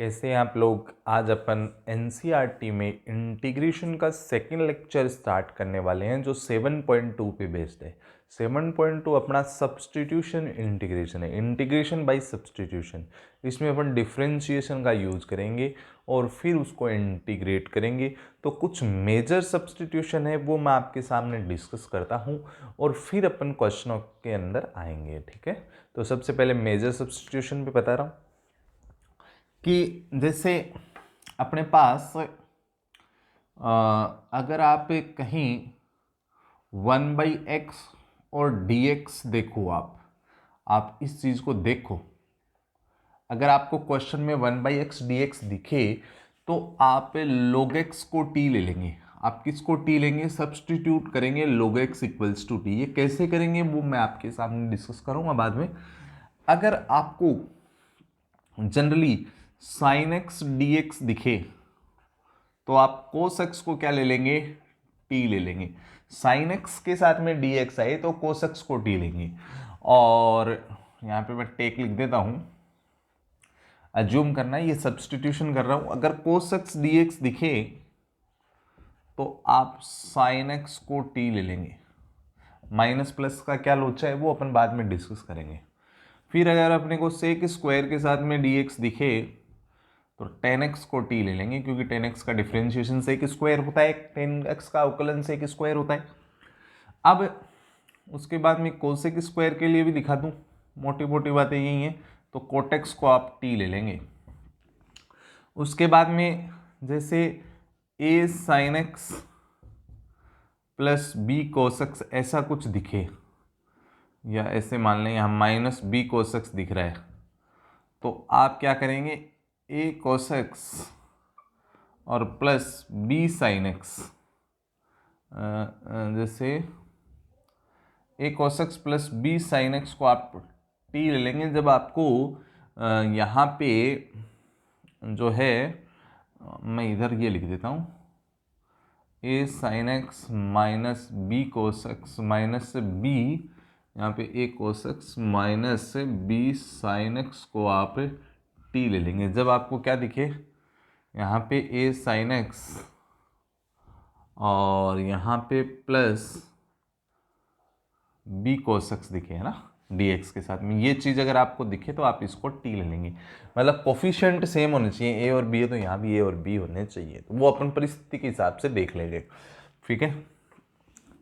कैसे हैं आप लोग। आज अपन एनसीईआरटी में इंटीग्रेशन का सेकंड लेक्चर स्टार्ट करने वाले हैं जो 7.2 पे बेस्ड है। 7.2 अपना सब्सटीट्यूशन इंटीग्रेशन है, इंटीग्रेशन बाय सब्सटीट्यूशन। इसमें अपन डिफरेंशिएशन का यूज करेंगे और फिर उसको इंटीग्रेट करेंगे। तो कुछ मेजर सब्सटीट्यूशन है वो मैं आपके सामने डिस्कस करता हूँ और फिर अपन क्वेश्चनों के अंदर आएंगे। ठीक है, तो सबसे पहले मेजर सब्सटीट्यूशन पे बता रहा हूँ कि जैसे अपने पास अगर आप कहीं 1/x और dx देखो, आप इस चीज़ को देखो। अगर आपको क्वेश्चन में 1/x dx दिखे तो आप log x को t ले लेंगे। आप किसको t लेंगे? सब्सटीट्यूट करेंगे log x equals to t। ये कैसे करेंगे वो मैं आपके सामने डिस्कस करूंगा बाद में। अगर आपको जनरली sin x dx दिखे तो आप cos x को क्या ले लेंगे? t ले लेंगे। sin x के साथ में dx आए तो cos x को t लेंगे। और यहां पे मैं टेक लिख देता हूं, अज्यूम करना है, ये सब्सटीट्यूशन कर रहा हूं। अगर cos x dx दिखे तो आप sin x को t ले लेंगे। माइनस प्लस का क्या लोचा है वो अपन बाद में डिस्कस करेंगे। फिर अगर अपने को sec स्क्वायर के साथ में dx दिखे तो tan x को t ले लेंगे, क्योंकि tan x का डिफरेंशिएशन sec स्क्वायर होता है, tan x का अवकलन sec स्क्वायर होता है। अब उसके बाद में कोसेक स्क्वायर के लिए भी दिखा दूं, मोटी मोटी बातें यही हैं। तो cot x को आप t ले लेंगे। उसके बाद में जैसे a sin x plus b cos x ऐसा कुछ दिखे, या ऐसे मान लें हम माइनस b cos x दिख रहा है, तो आप क्या करेंगे? a cos x और प्लस b sin x, जैसे a cos x plus b sin x को आप t ले लेंगे। जब आपको यहाँ पे जो है, मैं इधर ये लिख देता हूँ, a sin x minus b cos x minus b, यहाँ पे a cos x minus b sin x को आप t ले लेंगे। जब आपको क्या दिखे? यहाँ पे a sin x और यहाँ पे प्लस b cos x दिखे, है ना, dx के साथ में। ये चीज़ अगर आपको दिखे तो आप इसको t ले लेंगे। मतलब कोफिशिएंट सेम होने चाहिए, a और b है तो यहाँ भी a और b होने चाहिए, तो वो अपन परिस्थिति के हिसाब से देख लेंगे। ठीक है,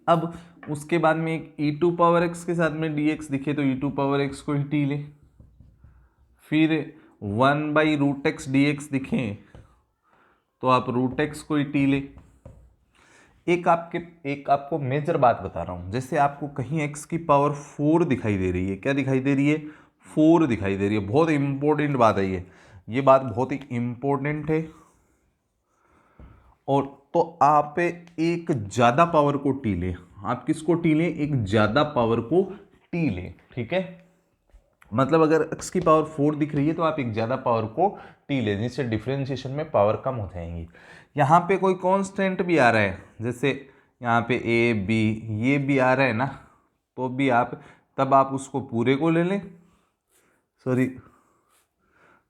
अब उसके बाद में एक e⁻x के साथ में dx दिखे तो e⁻x को ही t ले। फिर 1/√x dx दिखे तो आप √x को ही t ले। एक आपको मेजर बात बता रहा हूं, जैसे आपको कहीं x की पावर 4 दिखाई दे रही है। क्या दिखाई दे रही है? 4 दिखाई दे रही है। बहुत इंपॉर्टेंट बात है ये बात बहुत ही इंपॉर्टेंट है। और तो आप एक ज्यादा पावर को टी ले। आप किसको टी ले? एक ज्यादा पावर को टी ले। ठीक है, मतलब अगर x की पावर 4 दिख रही है तो आप एक ज्यादा पावर को टी ले, जिससे डिफरेंशिएशन में पावर कम हो जाएंगी। यहाँ पे कोई कांस्टेंट भी आ रहा है, जैसे यहाँ पे a b ये भी आ रहा है ना, तो भी आप तब आप उसको पूरे को ले लें, सॉरी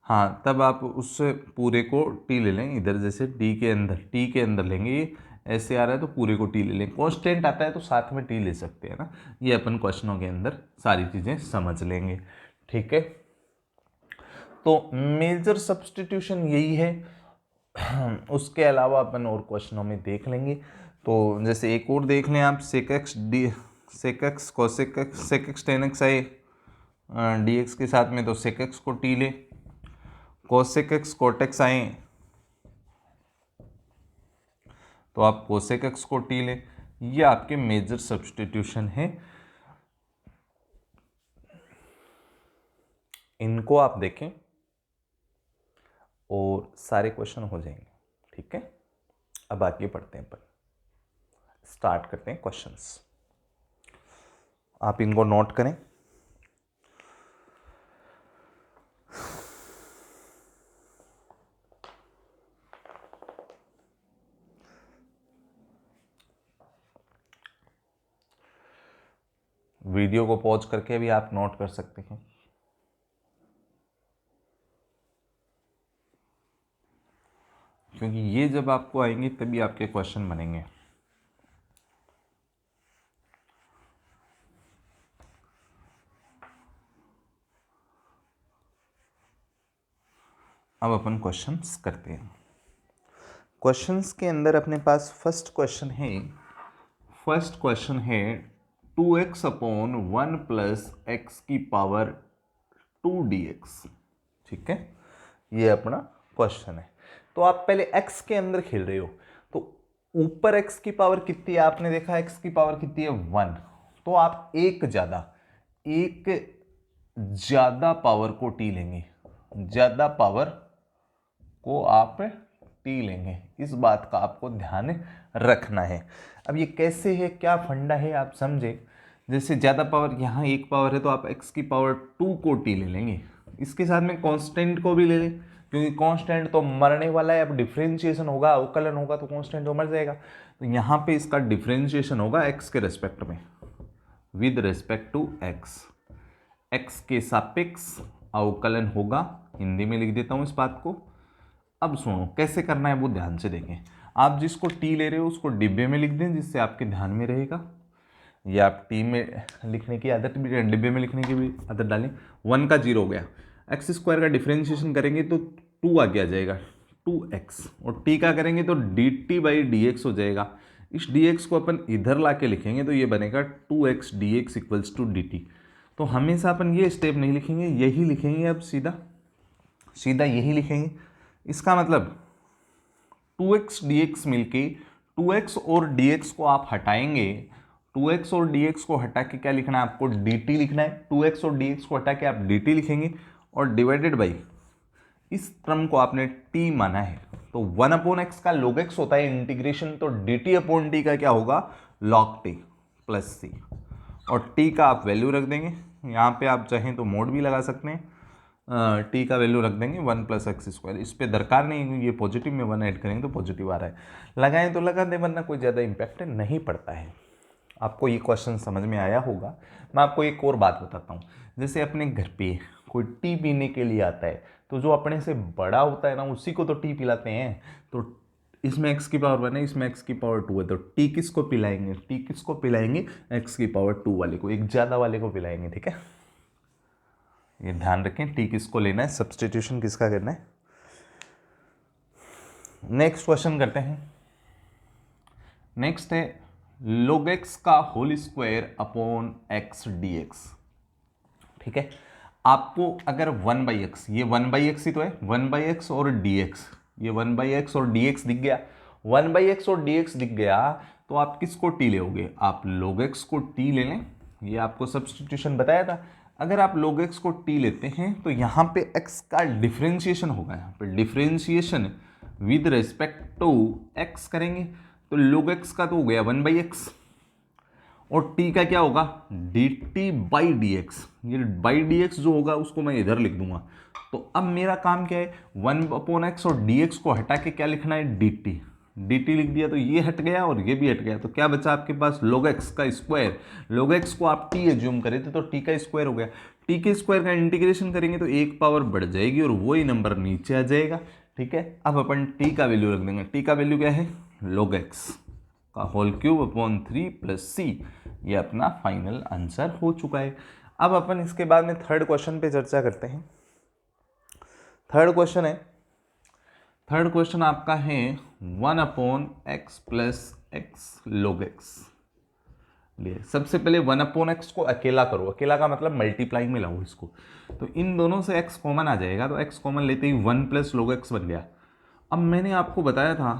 हाँ, तब आप उससे पूरे को टी ले लें। इधर जैसे टी के अंदर लेंगे, ये ऐसे आ रहा है तो पूरे को टी ले लें। कांस्टेंट आता है तो साथ में टी ले सकते हैं ना। ये अपन क्वेश्चनों के अंदर सारी चीज़ें समझ लेंगे। ठीक है, तो मेजर सब्सटीट्यूशन यही है। उसके अलावा अपन और क्वेश्चनों में देख लेंगे। तो जैसे एक और देख लें आप, sec x cosec x sec x tan x आए dx के साथ में तो sec x को टी ले। cosec x cot x आए तो आप cosec x को टी ले। ये आपके मेजर सब्सटीट्यूशन है, इनको आप देखें और सारे क्वेश्चन हो जाएंगे। ठीक है, अब आगे बढ़ते हैं, अपन स्टार्ट करते हैं क्वेश्चंस। आप इनको नोट करें। वीडियो को पॉज करके भी आप नोट कर सकते हैं। वीडियो को पॉज करके भी आप नोट कर सकते हैं। क्योंकि ये जब आपको आएंगे तभी आपके क्वेश्चन बनेंगे। अब अपन क्वेश्चंस करते हैं। क्वेश्चंस के अंदर अपने पास फर्स्ट क्वेश्चन है 2x अपॉन 1 प्लस एक्स की पावर 2 dx। ठीक है, ये अपना क्वेश्चन है। तो आप पहले x के अंदर खेल रहे हो, तो ऊपर x की पावर कितनी है आपने देखा, x की पावर कितनी है 1, तो आप एक ज्यादा पावर को t लेंगे, ज्यादा पावर को आप टी लेंगे। इस बात का आपको ध्यान रखना है। अब ये कैसे है, क्या फंडा है आप समझे। जैसे ज़्यादा पावर, यहाँ एक पावर है तो आप x की पावर 2 को टी ले लेंगे, इसके साथ में कांस्टेंट को भी ले लें, क्योंकि कांस्टेंट तो मरने वाला है। अब डिफरेंशिएशन होगा, अवकलन होगा तो कांस्टेंट तो मर जाएगा। तो यहाँ पे इसका डिफरेंशिएशन होगा x के रेस्पेक्ट में, विद रेस्पेक्ट टू x के सापेक्ष अवकलन होगा। हिंदी में लिख देता हूँ इस बात को। अब सुनो कैसे करना है वो ध्यान से देखें। आप जिसको टी ले रहे हो उसको डिब्बे में लिख दें, जिससे आपके ध्यान में रहेगा। या आप टी में लिखने की आदत भी, डिब्बे में लिखने की भी आदत डालें। 1 का 0 हो गया, एक्स स्क्वायर का डिफरेंशिएशन करेंगे तो 2 आगे आ जाएगा 2x, और टी का करेंगे तो dt बाई dx हो जाएगा। इस dx को अपन इधर ला के लिखेंगे तो ये बनेगा 2x dx equals to dt। तो हमेशा अपन ये स्टेप नहीं लिखेंगे, यही लिखेंगे। अब सीधा यही लिखेंगे। इसका मतलब 2x dx मिलके 2x और dx को आप हटाएंगे, 2x और dx को हटा के क्या लिखना है आपको, dt लिखना है। 2x और dx को हटा के आप dt लिखेंगे और डिवाइडेड बाई इस टर्म को आपने t माना है, तो 1 अपॉन एक्स का log x होता है इंटीग्रेशन, तो dt अपॉन टी का क्या होगा log t प्लस c, और t का आप वैल्यू रख देंगे। यहाँ पे आप चाहें तो मोड भी लगा सकते हैं, टी का वैल्यू रख देंगे 1 प्लस एक्स स्क्वायर। इस पर दरकार नहीं है क्योंकि ये पॉजिटिव में 1 ऐड करेंगे तो पॉजिटिव आ रहा है। लगाएं तो लगा दें, वरना कोई ज़्यादा इंपैक्ट नहीं पड़ता है। आपको ये क्वेश्चन समझ में आया होगा। मैं आपको एक और बात बताता हूँ। जैसे अपने घर पे कोई टी पीने के लिए आता है, तो जो अपने से बड़ा होता है ना उसी को तो टी पिलाते हैं। तो इसमें x की पावर 1 है, इसमें x की पावर 2 है, तो टी किसको पिलाएंगे, x की पावर 2 वाले को, एक ज़्यादा वाले को पिलाएंगे। ठीक है, ये ध्यान रखें टी किसको लेना है, सब्स्टिट्यूशन किसका करना है। नेक्स्ट क्वेश्चन करते हैं। नेक्स्ट है log x का whole square upon x dx। ठीक है, आपको अगर 1/x, ये 1/x ही तो है, 1/x और dx, ये 1/x और dx दिख गया, 1/x और dx दिख गया, तो आप किसको t लोगे, आप log x को t ले लें। ये आपको सब्स्टिट्यूशन बताया था। अगर आप log x को t लेते हैं तो यहाँ पे x का डिफरेंशिएशन होगा, यहाँ पे differentiation with respect to x करेंगे, तो log x का तो हो गया 1/x, और t का क्या होगा dt बाई dx। ये बाई dx जो होगा उसको मैं इधर लिख दूंगा। तो अब मेरा काम क्या है, 1/x और dx को हटा के क्या लिखना है dt लिख दिया, तो ये हट गया और ये भी हट गया, तो क्या बचा आपके पास log x का स्क्वायर। log x को आप t एज्यूम करें तो t का स्क्वायर हो गया। t के स्क्वायर का इंटीग्रेशन करेंगे तो एक पावर बढ़ जाएगी और वही नंबर नीचे आ जाएगा। ठीक है, अब अपन t का वैल्यू रख देंगे। t का वैल्यू क्या है log x का whole cube upon 3 plus c। ये अपना फाइनल आंसर हो चुका है। अब अपन इसके बाद में थर्ड क्वेश्चन पे चर्चा करते हैं। थर्ड क्वेश्चन आपका है 1/x plus x log x। सबसे पहले 1/x को अकेला करो, अकेला का मतलब मल्टीप्लाई में लाओ इसको, तो इन दोनों से x कॉमन आ जाएगा, तो x कॉमन लेते ही 1 प्लस log x बन गया। अब मैंने आपको बताया था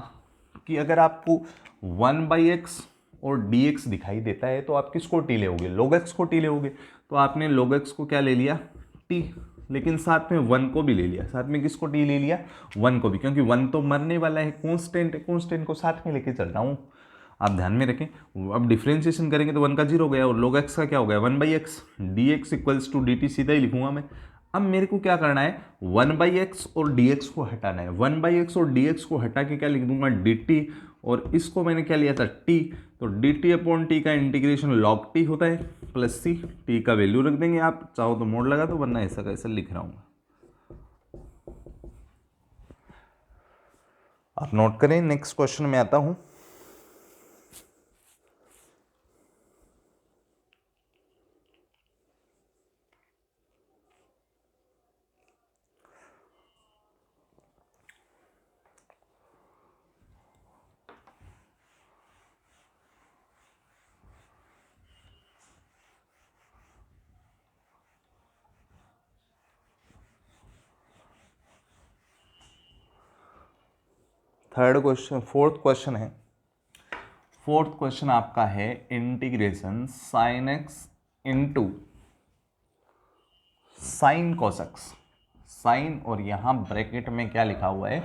कि अगर आपको 1/x और dx दिखाई देता है तो आप किसको t लेओगे, log x को t लेओगे। तो आपने log x को क्या ले लिया t, लेकिन साथ में 1 को भी ले लिया। साथ में किसको t ले लिया 1 को भी, क्योंकि 1 तो मरने वाला है, कांस्टेंट है, कांस्टेंट को साथ में लेके चल रहा हूँ, आप ध्यान में रखें। अब डिफरेंशिएशन करेंगे तो 1 का 0 हो गया और log x का क्या हो गया 1/x, dx equals to dt सीधा ही लिखूंगा मैं। अब मेरे को क्या करना है 1/x और dx को हटाना है। 1/x और dx को हटा के क्या लिख दूंगा dt, और इसको मैंने क्या लिया था t, तो dt अपॉन t का इंटीग्रेशन log t होता है प्लस c। t का वैल्यू रख देंगे, आप चाहो तो मोड लगा दो, वरना ऐसा कैसा लिख रहा हूँ। आप नोट करें। नेक्स्ट क्वेश्चन में आता हूं। फोर्थ क्वेश्चन है। फोर्थ क्वेश्चन आपका है integration sine x into sine cos x. Sine और यहां ब्रैकेट में क्या लिखा हुआ है,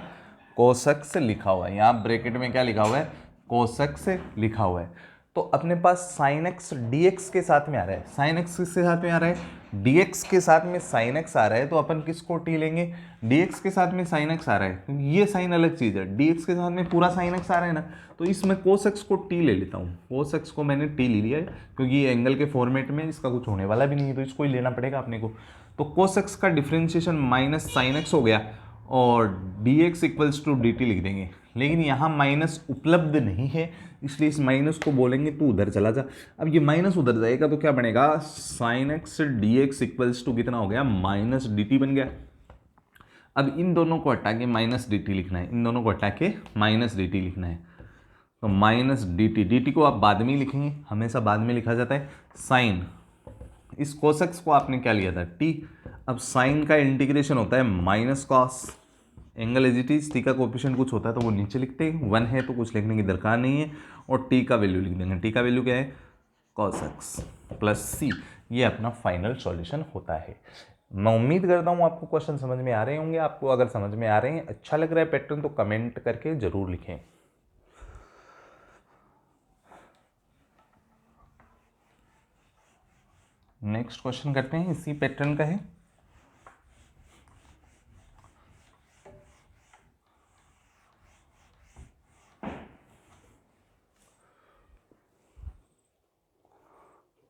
कोसेक्स लिखा हुआ है। यहां ब्रैकेट में क्या लिखा हुआ है, कोसेक्स लिखा हुआ है। तो अपने पास साइन एक्स डीएक्स के साथ में आ रहा है। साइन एक्स किसके साथ में आ रहा है, डीएक्स के साथ में साइन एक्स आ रहा है। तो अपन किसको टी लेंगे, डीएक्स के साथ में साइन एक्स आ रहा है क्योंकि ये साइन अलग चीज है। डीएक्स के साथ में पूरा साइन एक्स आ रहा है ना, तो इसमें कोस एक्स को टी ले लेता हूँ। कोस एक्स को मैंने टी ले लिया है क्योंकि ये एंगल के फॉर्मेट में इसका कुछ होने वाला भी नहीं है, तो इसको ही लेना पड़ेगा अपने को। तो कोस एक्स का डिफ्रेंशिएशन माइनस साइन एक्स हो गया और d x equals to d t लिख देंगे। लेकिन यहाँ माइनस उपलब्ध नहीं है, इसलिए इस माइनस को बोलेंगे तू उधर चला जा। अब ये माइनस उधर जाएगा तो क्या बनेगा, sine x d x equals to कितना हो गया, माइनस डी टी बन गया। अब इन दोनों को हटा के माइनस डी टी लिखना है, इन दोनों को हटा के माइनस डी टी लिखना है। तो माइनस डी टी को आप बाद में ही लिखेंगे, हमेशा बाद में लिखा जाता है। साइन, इस कोसेक्स को आपने क्या लिया था, टी। अब साइन का इंटीग्रेशन होता है minus cos, angle as it is. T का कोएफिशिएंट कुछ होता है तो वो नीचे लिखते हैं, 1 है तो कुछ लिखने की दरकार नहीं है। और टी का वैल्यू लिख देंगे। टी का वैल्यू क्या है, कॉस एक्स प्लस सी। ये अपना फाइनल सॉल्यूशन होता है। मैं उम्मीद करता हूँ आपको क्वेश्चन समझ में आ रहे होंगे। आपको अगर समझ में आ रहे हैं, अच्छा लग रहा है पैटर्न, तो कमेंट करके जरूर लिखें। नेक्स्ट क्वेश्चन करते हैं, इसी पैटर्न का है।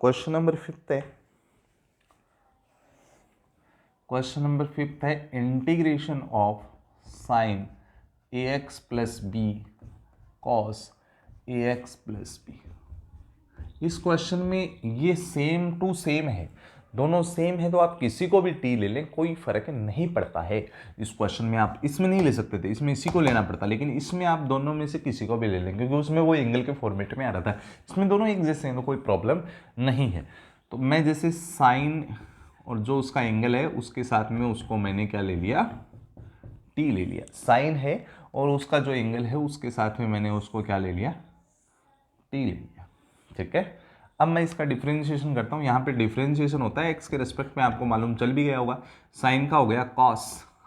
क्वेश्चन नंबर 5 है। क्वेश्चन नंबर 5 है integration of sine a x plus b cos A x plus b. इस क्वेश्चन में ये सेम टू सेम है, दोनों सेम है, तो आप किसी को भी टी ले लें, कोई फर्क नहीं पड़ता है। इस क्वेश्चन में आप इसमें नहीं ले सकते थे, इसमें इसी को लेना पड़ता, लेकिन इसमें आप दोनों में से किसी को भी ले लें क्योंकि उसमें वो एंगल के फॉर्मेट में आ रहा था। इसमें दोनों एक जैसे हैं तो कोई प्रॉब्लम नहीं है। तो मैं जैसे साइन और जो उसका एंगल है उसके साथ में उसको मैंने क्या ले लिया, टी ले लिया। साइन है और उसका जो एंगल है उसके साथ में मैंने उसको क्या ले लिया, टी ले लिया। ठीक है, अब मैं इसका डिफरेंशिएशन करता हूँ। यहाँ पे डिफरेंशिएशन होता है एक्स के रिस्पेक्ट में, आपको मालूम चल भी गया होगा। साइन का हो गया कॉस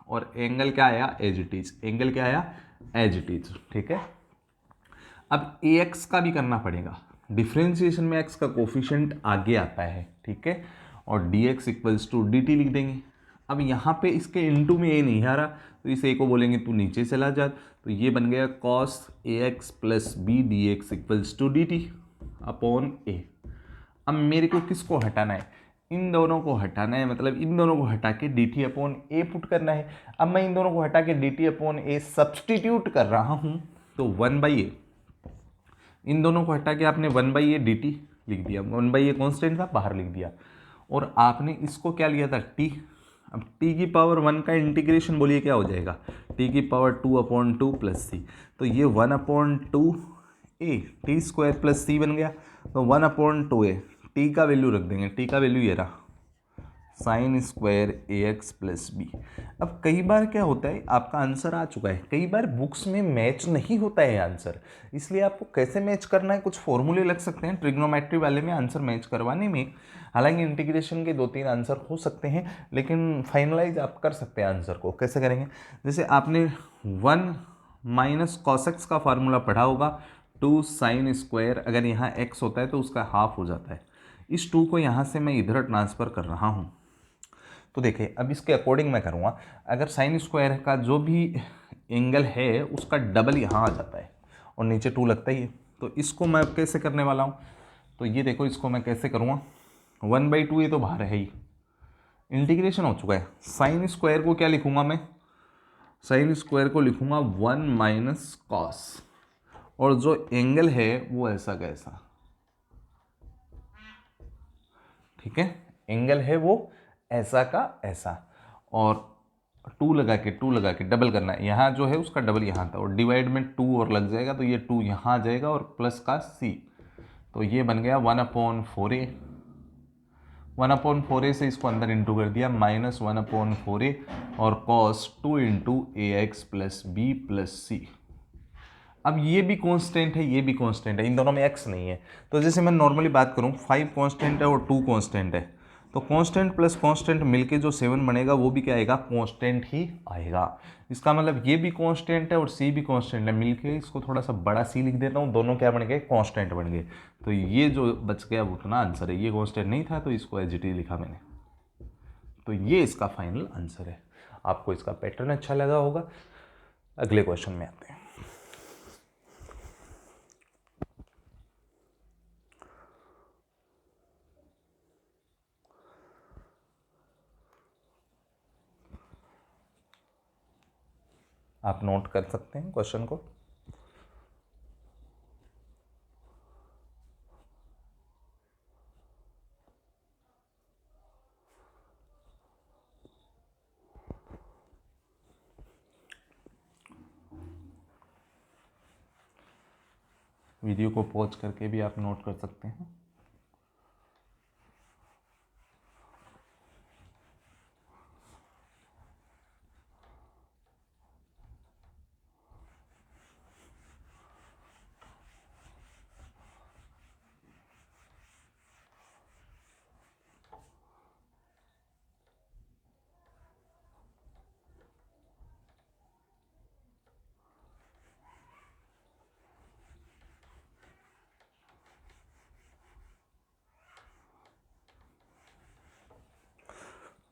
और एंगल क्या आया, एज इट इज। एंगल क्या आया, एज इट इज। ठीक है, अब ए एक्स का भी करना पड़ेगा। डिफरेंशिएशन में एक्स का कोफिशिएंट आगे आता है। ठीक है, और d x equals to d t लिख देंगे। अब यहाँ पे इसके इनटू में ए नहीं आ रहा, तो इस ए को बोलेंगे तू नीचे चला जा, तो ये बन गया cos A x plus B d x equals to d t upon A. अब मेरे को किसको हटाना है, इन दोनों को हटाना है, मतलब इन दोनों को हटा के डी टी अपॉन ए पुट करना है। अब मैं इन दोनों को हटा के डी टी अपॉन ए सब्सटीट्यूट कर रहा हूँ, तो 1/a, इन दोनों को हटा के आपने 1/a डी टी लिख दिया। 1/a कॉन्स्टेंट था, बाहर लिख दिया। और आपने इसको क्या लिया था, टी। अब टी की पावर 1 का इंटीग्रेशन बोलिए क्या हो जाएगा, टी की पावर 2/2 प्लस सी। तो ये 1/2 ए टी स्क्वायर प्लस सी बन गया। तो 1/2a, टी का वैल्यू रख देंगे। टी का वैल्यू ये रहा, साइन स्क्वायर ए एक्स प्लस बी। अब कई बार क्या होता है, आपका आंसर आ चुका है, कई बार बुक्स में मैच नहीं होता है आंसर, इसलिए आपको कैसे मैच करना है, कुछ फॉर्मूले लग सकते हैं ट्रिग्नोमेट्री वाले में आंसर मैच करवाने में। हालांकि इंटीग्रेशन के 2-3 आंसर हो सकते हैं, लेकिन फाइनलाइज आप कर सकते हैं आंसर को। कैसे करेंगे, जैसे आपने 1 माइनस कॉसेक्स का फार्मूला पढ़ा होगा, 2 साइन स्क्वायर, अगर यहाँ x होता है तो उसका हाफ हो जाता है। इस 2 को यहाँ से मैं इधर ट्रांसफ़र कर रहा हूँ। तो देखिए, अब इसके अकॉर्डिंग मैं करूँगा, अगर साइन स्क्वायर का जो भी एंगल है उसका डबल यहाँ आ जाता है और नीचे 2 लगता ही है। तो इसको मैं अब कैसे करने वाला हूँ, तो ये देखो, इसको मैं कैसे करूँगा, 1/2 ये तो बाहर है ही, इंटीग्रेशन हो चुका है। साइन स्क्वायर को क्या लिखूँगा मैं, साइन स्क्वायर को लिखूंगा 1 माइनस कॉस, और जो एंगल है वो ऐसा का ऐसा, ठीक है, एंगल है वो ऐसा का ऐसा, और 2 लगा के डबल करना है, यहाँ जो है उसका डबल यहाँ था, और डिवाइड में 2 और लग जाएगा, तो ये 2 यहाँ आ जाएगा और प्लस का c, तो ये बन गया 1/4a। 1/4a से इसको अंदर इंटू कर दिया, -1/4a और cos 2 इंटू ए एक्स प्लस बी प्लस सी। अब ये भी कांस्टेंट है, ये भी कांस्टेंट है, इन दोनों में x नहीं है, तो जैसे मैं नॉर्मली बात करूँ 5 कांस्टेंट है और 2 कांस्टेंट है, तो कांस्टेंट प्लस कांस्टेंट मिलके जो 7 बनेगा वो भी क्या आएगा, कांस्टेंट ही आएगा। इसका मतलब ये भी कांस्टेंट है और c भी कांस्टेंट है, मिलके इसको थोड़ा सा बड़ा c लिख देता हूँ, दोनों क्या बन गए, कांस्टेंट बन गए, तो ये जो बच गया वो उतना आंसर है, ये कांस्टेंट नहीं था तो इसको एज इट इज लिखा मैंने, तो ये इसका फाइनल आंसर है। आपको इसका पैटर्न अच्छा लगा होगा। अगले क्वेश्चन में आते हैं। आप नोट कर सकते हैं क्वेश्चन को। वीडियो को पॉज करके भी आप नोट कर सकते हैं।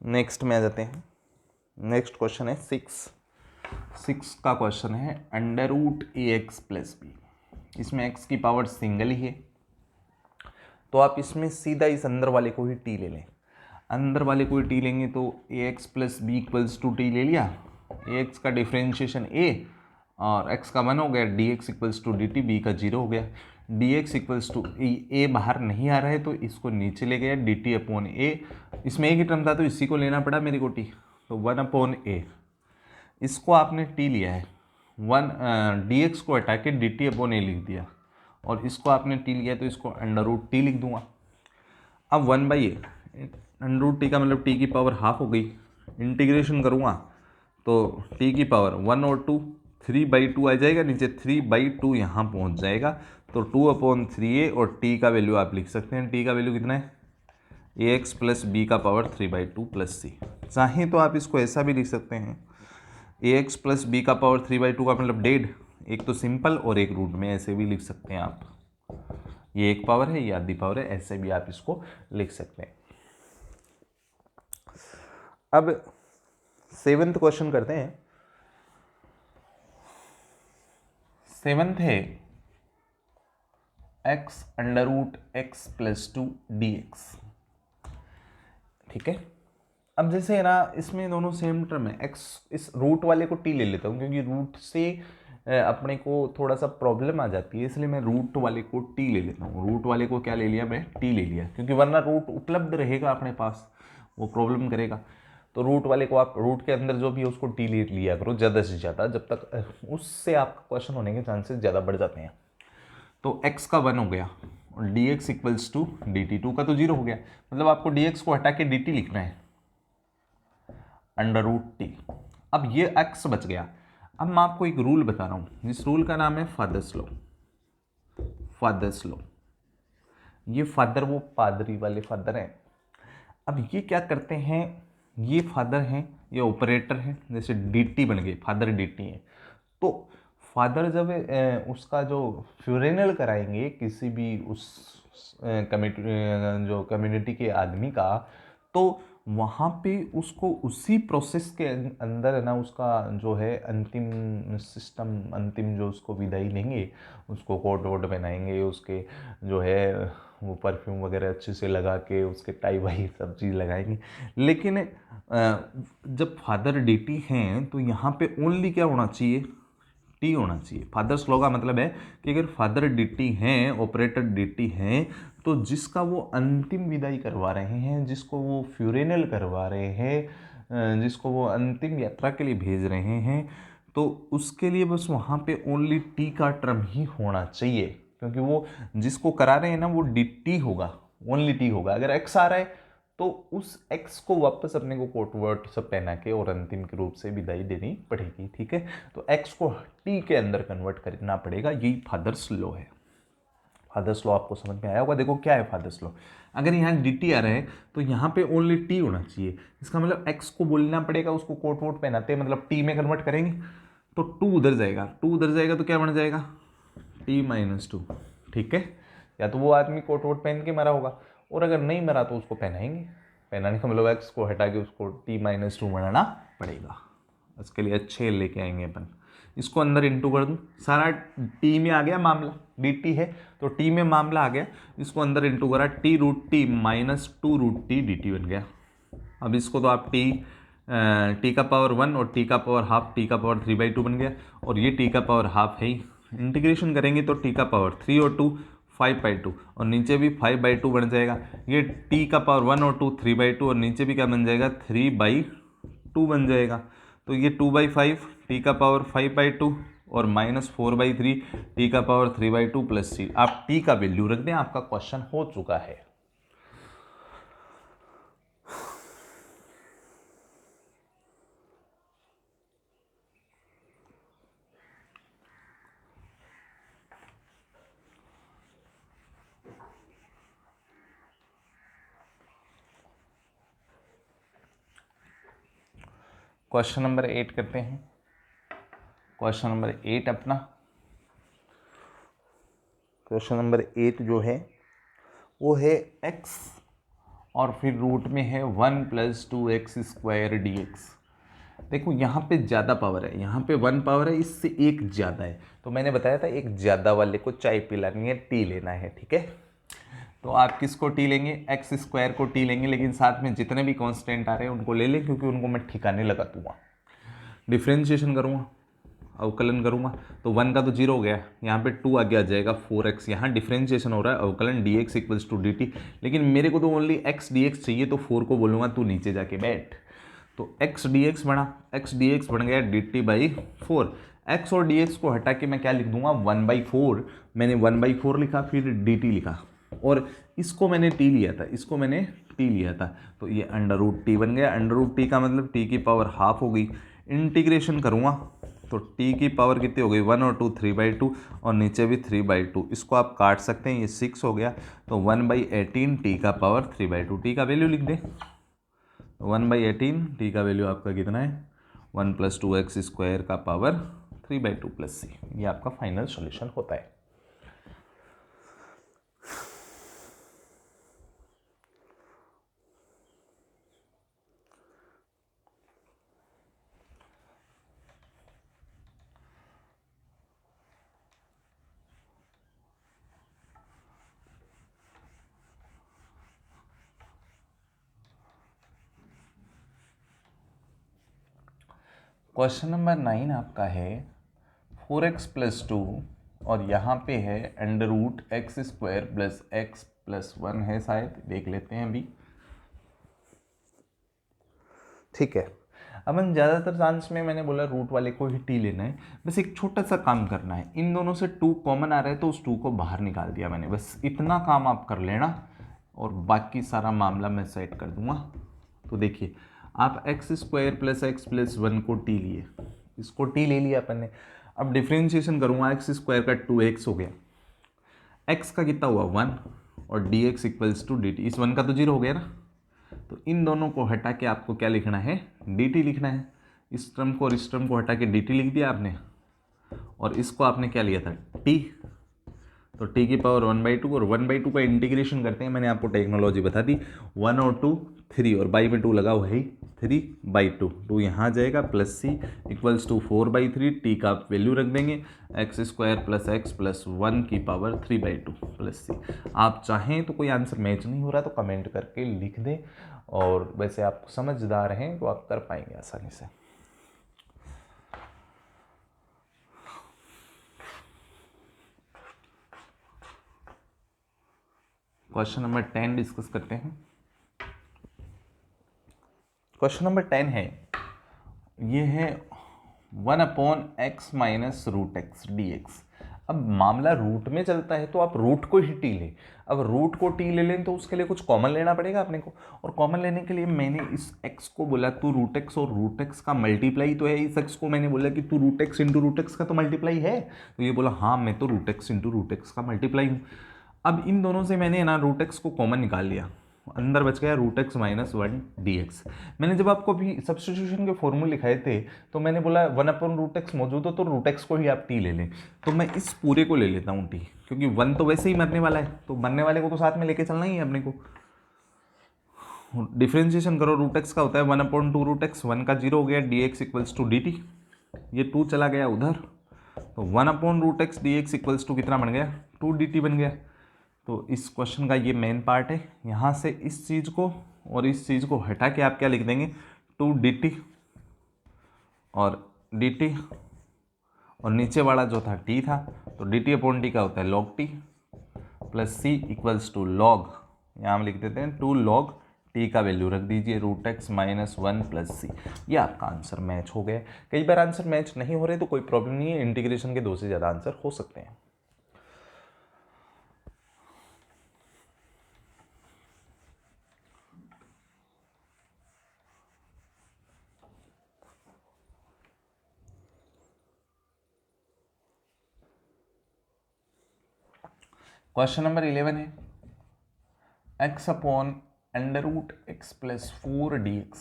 नेक्स्ट में आ जाते हैं। नेक्स्ट क्वेश्चन है 6 का क्वेश्चन है √ax प्लस बी। इसमें x की पावर सिंगल ही है, तो आप इसमें सीधा इस अंदर वाले को ही t ले लें। अंदर वाले को ही t लेंगे तो ax plus b equals to t ले लिया, ax का डिफ्रेंशिएशन a और x का 1 हो गया, dx equals to dt, b का 0 हो गया, dx इक्वल्स टू a बाहर नहीं आ रहा है तो इसको नीचे ले गया, dt अपॉन a, इसमें एक ही टर्म था तो इसी को लेना पड़ा मेरे को t, तो 1/a, इसको आपने t लिया है, 1 dx को हटा के dt अपॉन a लिख दिया, और इसको आपने t लिया तो इसको √t लिख दूंगा। अब 1/a, √t का मतलब t की पावर हाफ हो गई, इंटीग्रेशन करूँगा तो t की पावर 1 और 2 3/2 आ जाएगा, नीचे 3/2 यहाँ पहुँच जाएगा, तो 2/3a, और t का वैल्यू आप लिख सकते हैं, t का वैल्यू कितना है, ax प्लस बी का पावर 3/2 प्लस c। चाहें तो आप इसको ऐसा भी लिख सकते हैं, ax प्लस बी का पावर 3/2 का मतलब 1.5, एक तो सिंपल और एक रूट में, ऐसे भी लिख सकते हैं आप, ये एक पावर है, ये आधी पावर है, ऐसे भी आप इसको लिख सकते हैं। अब 7th क्वेश्चन करते हैं। 7th है x√x प्लस 2 dx। ठीक है, अब जैसे है ना, इसमें दोनों सेम टर्म है, x, इस रूट वाले को t ले लेता हूँ क्योंकि रूट से अपने को थोड़ा सा प्रॉब्लम आ जाती है, इसलिए मैं रूट वाले को t ले लेता हूँ। रूट वाले को क्या ले लिया, मैं t ले लिया, क्योंकि वरना रूट उपलब्ध रहेगा अपने पास, वो प्रॉब्लम करेगा, तो रूट वाले को आप रूट के अंदर जो भी है उसको t ले लिया करो ज़्यादा से ज़्यादा, जब तक उससे आपका क्वेश्चन होने के चांसेस ज़्यादा बढ़ जाते हैं। तो x का 1 हो गया और dx इक्वल्स टू dt, 2 का तो 0 हो गया, मतलब आपको dx को हटा के dt लिखना है, √t। अब ये x बच गया। अब मैं आपको एक रूल बता रहा हूँ, जिस रूल का नाम है फादर्स लॉ। फादर्स लॉ, ये फादर वो पादरी वाले फादर हैं। अब ये क्या करते हैं, ये फादर हैं, ये ऑपरेटर हैं, जैसे dt बन गए, फादर dt है, तो फादर जब उसका जो फ्यूनेरल कराएंगे किसी भी उस कम्युनिटी जो कम्युनिटी के आदमी का, तो वहाँ पे उसको उसी प्रोसेस के अंदर है ना, उसका जो है अंतिम सिस्टम, अंतिम जो उसको विदाई देंगे, उसको कोट वोट पहनाएंगे, उसके जो है वो परफ्यूम वगैरह अच्छे से लगा के उसके टाई वाई सब चीज़ लगाएंगे। लेकिन जब फादर डीटी हैं तो यहाँ पे ओनली क्या होना चाहिए, टी होना चाहिए। फादर्स लॉ का मतलब है कि अगर फादर डीटी हैं, ऑपरेटर डीटी हैं, तो जिसका वो अंतिम विदाई करवा रहे हैं, जिसको वो फ्यूरेनल करवा रहे हैं, जिसको वो अंतिम यात्रा के लिए भेज रहे हैं, तो उसके लिए बस वहाँ पे ओनली टी का टर्म ही होना चाहिए, क्योंकि वो जिसको करा रहे हैं ना वो डी टी होगा, ओनली टी होगा। अगर एक्स आ रहा है तो उस एक्स को वापस अपने को कोट वर्ट सब पहना के और अंतिम के रूप से विदाई देनी पड़ेगी, ठीक है। तो एक्स को टी के अंदर कन्वर्ट करना पड़ेगा, यही फादर्स लॉ है। फादर्स लॉ आपको समझ में आया होगा। देखो क्या है फादर्स लॉ, अगर यहाँ डी टी आ रहा है तो यहाँ पे ओनली टी होना चाहिए। इसका मतलब एक्स को बोलना पड़ेगा, उसको कोट वोट पहनाते हैं मतलब टी में कन्वर्ट करेंगे, तो टू उधर जाएगा, टू उधर जाएगा तो क्या बन जाएगा, t-2, ठीक है। या तो वो आदमी कोट वोट पहन के मरा होगा, और अगर नहीं मरा तो उसको पहनाएंगे। पहनाने का मतलब एक्स को हटा के उसको t-2 बनाना पड़ेगा। इसके लिए अच्छे लेके आएंगे अपन। इसको अंदर इंटू कर दूँ, सारा टी में आ गया मामला, डी टी है तो टी में मामला आ गया, इसको अंदर इंटू करा, t√t-2√t dt बन गया। अब इसको तो आप टी का पावर 1 और टी का पावर हाफ, टी का पावर 3/2 बन गया, और ये टी का पावर हाफ है ही। इंटीग्रेशन करेंगे तो टी का पावर 3 और 2 5/2, और नीचे भी 5/2 बन जाएगा। ये टी का पावर 1 और 2 3/2, और नीचे भी क्या बन जाएगा, 3/2 बन जाएगा। तो ये 2/5 टी का पावर 5/2 और -4/3 टी का पावर 3/2 प्लस सी। आप टी का वैल्यू रख दें, आपका क्वेश्चन हो चुका है। क्वेश्चन नंबर 8 करते हैं। क्वेश्चन नंबर 8 अपना, क्वेश्चन नंबर 8 जो है वो है x और फिर रूट में है 1 + 2x² dx। देखो यहाँ पे ज़्यादा पावर है, यहाँ पे 1 पावर है, इससे एक ज़्यादा है, तो मैंने बताया था एक ज़्यादा वाले को चाय पिलानी है, टी लेना है, ठीक है। तो आप किसको टी लेंगे, x² को टी लेंगे, लेकिन साथ में जितने भी कांस्टेंट आ रहे हैं उनको ले लें, क्योंकि उनको मैं ठिकाने लगा दूंगा। डिफ्रेंशिएशन करूँगा, अवकलन करूँगा, तो 1 का तो 0 हो गया, यहाँ पे 2 आगे आ जाएगा 4x। यहाँ डिफ्रेंशिएशन हो रहा है, अवकलन dx = dt, लेकिन मेरे को तो ओनली x dx चाहिए, तो 4 को बोलूँगा तू नीचे जाके बैठ। तो x dx बना, x dx बन गया dt/4। x और dx को हटा के मैं क्या लिख दूंगा, 1/4। मैंने 1/4 लिखा, फिर dt लिखा, और इसको मैंने t लिया था, इसको मैंने t लिया था, तो ये √t बन गया। √t का मतलब t की पावर हाफ हो गई। इंटीग्रेशन करूँगा तो t की पावर कितनी हो गई, 1 और 2 3/2, और नीचे भी 3/2। इसको आप काट सकते हैं, ये 6 हो गया, तो 1/18 t का पावर 3/2। t का वैल्यू लिख दें, 1/18 t का वैल्यू आपका कितना है, 1 + 2x² का पावर 3/2 प्लस c। ये आपका फाइनल सॉल्यूशन होता है। क्वेश्चन नंबर 9 आपका है 4x + 2, और यहाँ पे है √x² + x + 1 है शायद, देख लेते हैं अभी, ठीक है। अब हम ज़्यादातर चांस में मैंने बोला रूट वाले को ही टी लेना है, बस एक छोटा सा काम करना है, इन दोनों से 2 कॉमन आ रहा है तो उस 2 को बाहर निकाल दिया मैंने, बस इतना काम आप कर लेना, और बाकी सारा मामला मैं सेट कर दूंगा। तो देखिए, आप x² + x + 1 को टी लिए, इसको टी ले लिया अपन ने। अब डिफ्रेंशिएशन करूँगा, x² का 2x हो गया, x का कितना हुआ 1, और dx = dt, इस 1 का तो 0 हो गया ना, तो इन दोनों को हटा के आपको क्या लिखना है, dt लिखना है। इस टर्म को और इस टर्म को हटा के dt लिख दिया आपने, और इसको आपने क्या लिया था, t, तो टी की पावर 1/2 और 1/2 का इंटीग्रेशन करते हैं, मैंने आपको टेक्नोलॉजी बता दी। 1 और 2 3 और बाई में 2 लगा हुआ है 3/2, 2 यहाँ जाएगा plus c equals to 4/3। T का आप वैल्यू रख देंगे x² + x + 1 की पावर 3/2 प्लस सी। आप चाहें तो कोई आंसर मैच नहीं हो रहा तो कमेंट करके लिख दें, और वैसे आप समझदार हैं तो आप कर पाएंगे आसानी से। क्वेश्चन नंबर 10 डिस्कस करते हैं। क्वेश्चन नंबर 10 है, ये है 1/x - √x dx। अब मामला रूट में चलता है तो आप रूट को ही टी लें। अब रूट को टी ले लें तो उसके लिए कुछ कॉमन लेना पड़ेगा अपने को, और कॉमन लेने के लिए मैंने इस x को बोला तू √x, और √x का मल्टीप्लाई तो है, इस x को मैंने बोला कि तू √x × √x का तो मल्टीप्लाई है, तो ये बोला हाँ मैं तो √x × √x का मल्टीप्लाई हूँ। अब इन दोनों से मैंने ना √x को कॉमन निकाल लिया, अंदर बच गया √x - 1 dx। मैंने जब आपको भी सब्स्टिट्यूशन के फॉर्मूले लिखाए थे तो मैंने बोला 1/√x मौजूद हो तो √x को ही आप t ले लें, तो मैं इस पूरे को ले लेता हूँ t, क्योंकि 1 तो वैसे ही मरने वाला है, तो मरने वाले को तो साथ में लेके चलना ही है अपने को। डिफ्रेंशिएशन करो, √x का होता है 1/2√x, 1 का 0 हो गया, dx = dt, ये 2 चला गया उधर, तो 1/√x dx = कितना बन गया 2 dt बन गया। तो इस क्वेश्चन का ये मेन पार्ट है, यहाँ से इस चीज़ को और इस चीज़ को हटा के आप क्या लिख देंगे 2 dt और dt, और नीचे वाला जो था t था, तो dt/t का होता है log t plus c = log, यहाँ हम लिख देते हैं 2 log t का वैल्यू रख दीजिए √x - 1 + c। ये आपका आंसर मैच हो गया। कई बार आंसर मैच नहीं हो रहे तो कोई प्रॉब्लम नहीं है, इंटीग्रेशन के 2 से ज़्यादा आंसर हो सकते हैं। क्वेश्चन नंबर 11 है x/√x + 4 dx।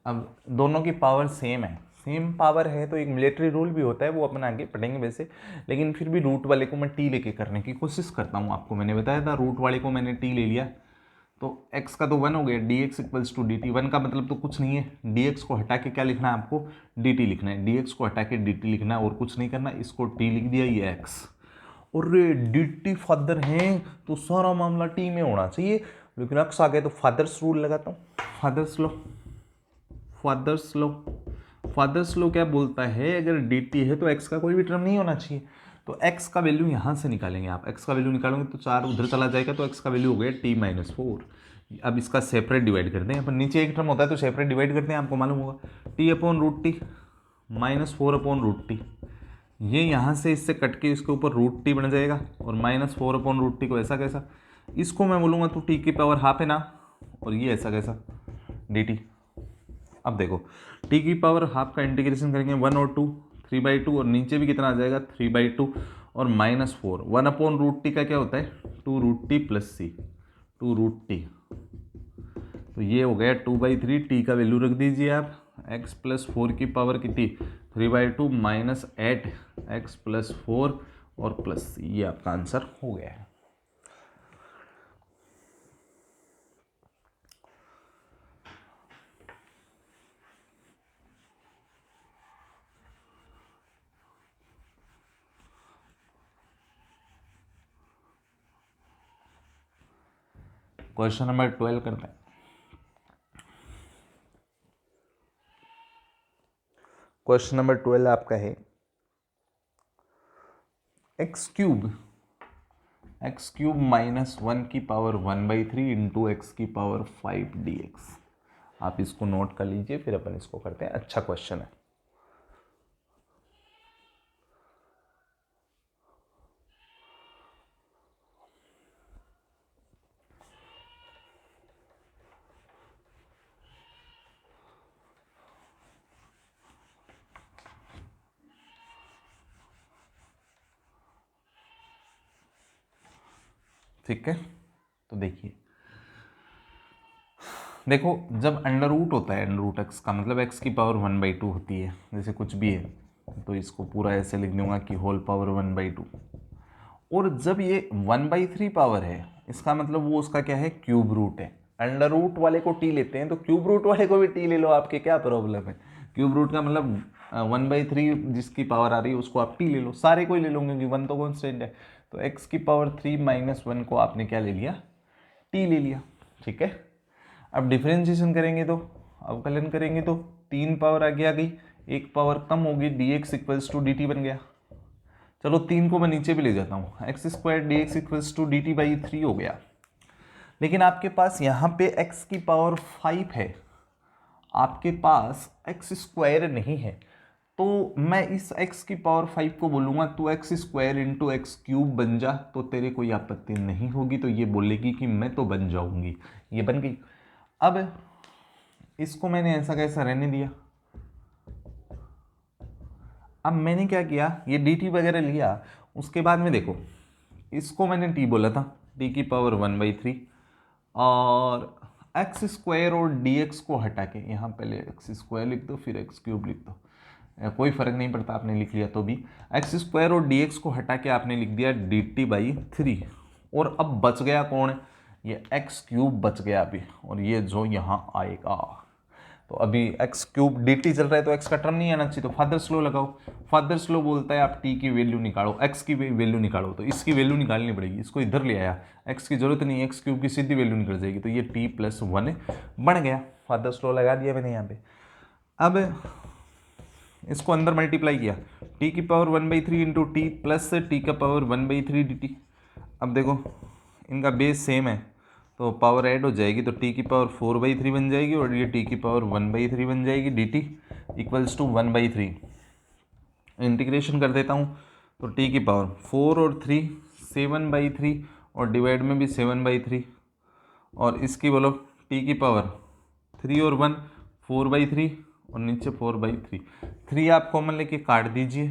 अब दोनों की पावर सेम है, सेम पावर है तो एक मिलिट्री रूल भी होता है, वो अपन आगे पढ़ेंगे वैसे, लेकिन फिर भी रूट वाले को मैं टी लेके करने की कोशिश करता हूँ। आपको मैंने बताया था रूट वाले को मैंने टी ले लिया, तो x का तो 1 हो गया, dx = dt। 1 का मतलब तो कुछ नहीं है, dx को हटा के क्या लिखना है आपको dt लिखना है, dx को हटा के dt लिखना है और कुछ नहीं करना, इसको t लिख दिया, ये x। और dt फादर हैं तो सारा मामला t में होना चाहिए, लेकिन x आ गए तो फादर्स रूल लगाता हूँ, फादर्स लो। फादर्स लो क्या बोलता है, अगर dt है तो x का कोई भी टर्म नहीं होना चाहिए, तो x का वैल्यू यहाँ से निकालेंगे आप, x का वैल्यू निकालोगे तो 4 उधर चला जाएगा, तो x का वैल्यू हो गया t - 4। अब इसका सेपरेट डिवाइड करते हैं अपन, नीचे एक टर्म होता है तो सेपरेट डिवाइड करते हैं, आपको मालूम होगा t/√t - 4/√t, ये यहाँ से इससे कट के इसके ऊपर √t बन जाएगा, और -4/√t को ऐसा कैसा, इसको मैं बोलूँगा तो t की पावर ½ है ना, और ये ऐसा कैसा dt। अब देखो t की पावर ½ का इंटीग्रेशन करेंगे 1 और 2 3/2, और नीचे भी कितना आ जाएगा 3/2 और -4, 1/√t का क्या होता है 2√t + c, 2√t, तो ये हो गया 2/3। t का वैल्यू रख दीजिए आप, x + 4 की पावर कितनी 3/2 - 8 x + 4 और प्लस c, ये आपका आंसर हो गया है। क्वेश्चन नंबर 12 करते हैं। क्वेश्चन नंबर 12 आपका है x³ - 1 की पावर 1/3 × x की पावर 5 dx। आप इसको नोट कर लीजिए, फिर अपन इसको करते हैं, अच्छा क्वेश्चन है। ठीक है, तो देखिए, देखो जब √ होता है, √x का मतलब x की पावर 1/2 होती है, जैसे कुछ भी है तो इसको पूरा ऐसे लिख दूंगा कि होल पावर 1/2, और जब ये 1/3 पावर है, इसका मतलब वो उसका क्या है, क्यूब रूट है। अंडर रूट वाले को टी लेते हैं तो क्यूब रूट वाले को भी टी ले लो, आपके क्या प्रॉब्लम है। क्यूब रूट का मतलब 1/3 जिसकी पावर आ रही है उसको आप टी ले लो, सारे को ही ले लो क्योंकि 1 तो कॉन्स्टेंट है। तो x की पावर 3 - 1 को आपने क्या ले लिया, टी ले लिया। ठीक है, अब डिफरेंशिएशन करेंगे तो, अवकलन करेंगे तो 3 पावर आगे आ गई, एक पावर कम होगी, dx इक्वल्स टू dt बन गया। चलो 3 को मैं नीचे भी ले जाता हूँ, x² dx equals to dt/3 हो गया। लेकिन आपके पास यहाँ पे x की पावर 5 है, आपके पास x² नहीं है, तो मैं इस x की पावर 5 को बोलूँगा तो x² × x³ बन जा, तो तेरे कोई आपत्ति नहीं होगी, तो ये बोलेगी कि मैं तो बन जाऊंगी, ये बन गई। अब इसको मैंने ऐसा कैसा रहने दिया। अब मैंने क्या किया, ये dt वगैरह लिया, उसके बाद में देखो इसको मैंने t बोला था, t की पावर 1/3, और x² और dx को हटा के, यहाँ पहले x² लिख दो फिर x³ लिख दो, कोई फर्क नहीं पड़ता, आपने लिख लिया तो भी। x² और dx को हटा के आपने लिख दिया dt/3, और अब बच गया कौन, ये x³ बच गया अभी, और ये जो यहाँ आएगा, तो अभी x³ dt चल रहा है तो x का टर्म नहीं आना चाहिए, तो फादर्स लॉ लगाओ। फादर्स लॉ बोलता है आप t की वैल्यू निकालो, x की वैल्यू निकालो, तो इसकी वैल्यू निकालनी पड़ेगी, इसको इधर ले आया, x की जरूरत नहीं, x³ की सीधी वैल्यू निकल जाएगी, तो ये t+1 बन गया। फादर्स लॉ लगा दिया मैंने यहाँ पे। अब इसको अंदर मल्टीप्लाई किया, t की power 1/3 into T plus t का पावर 1/3 dt। अब देखो इनका बेस सेम है तो पावर ऐड हो जाएगी, तो t की पावर 4/3 बन जाएगी और ये t की पावर 1/3 बन जाएगी, dt इक्वल्स टू 1/3। इंटीग्रेशन कर देता हूँ तो t की पावर 4 और 3 7/3, और डिवाइड में भी 7/3, और इसकी बोलो t की पावर 3 और 1 4/3, और नीचे 4/3। 3 आप कॉमन लेके काट दीजिए,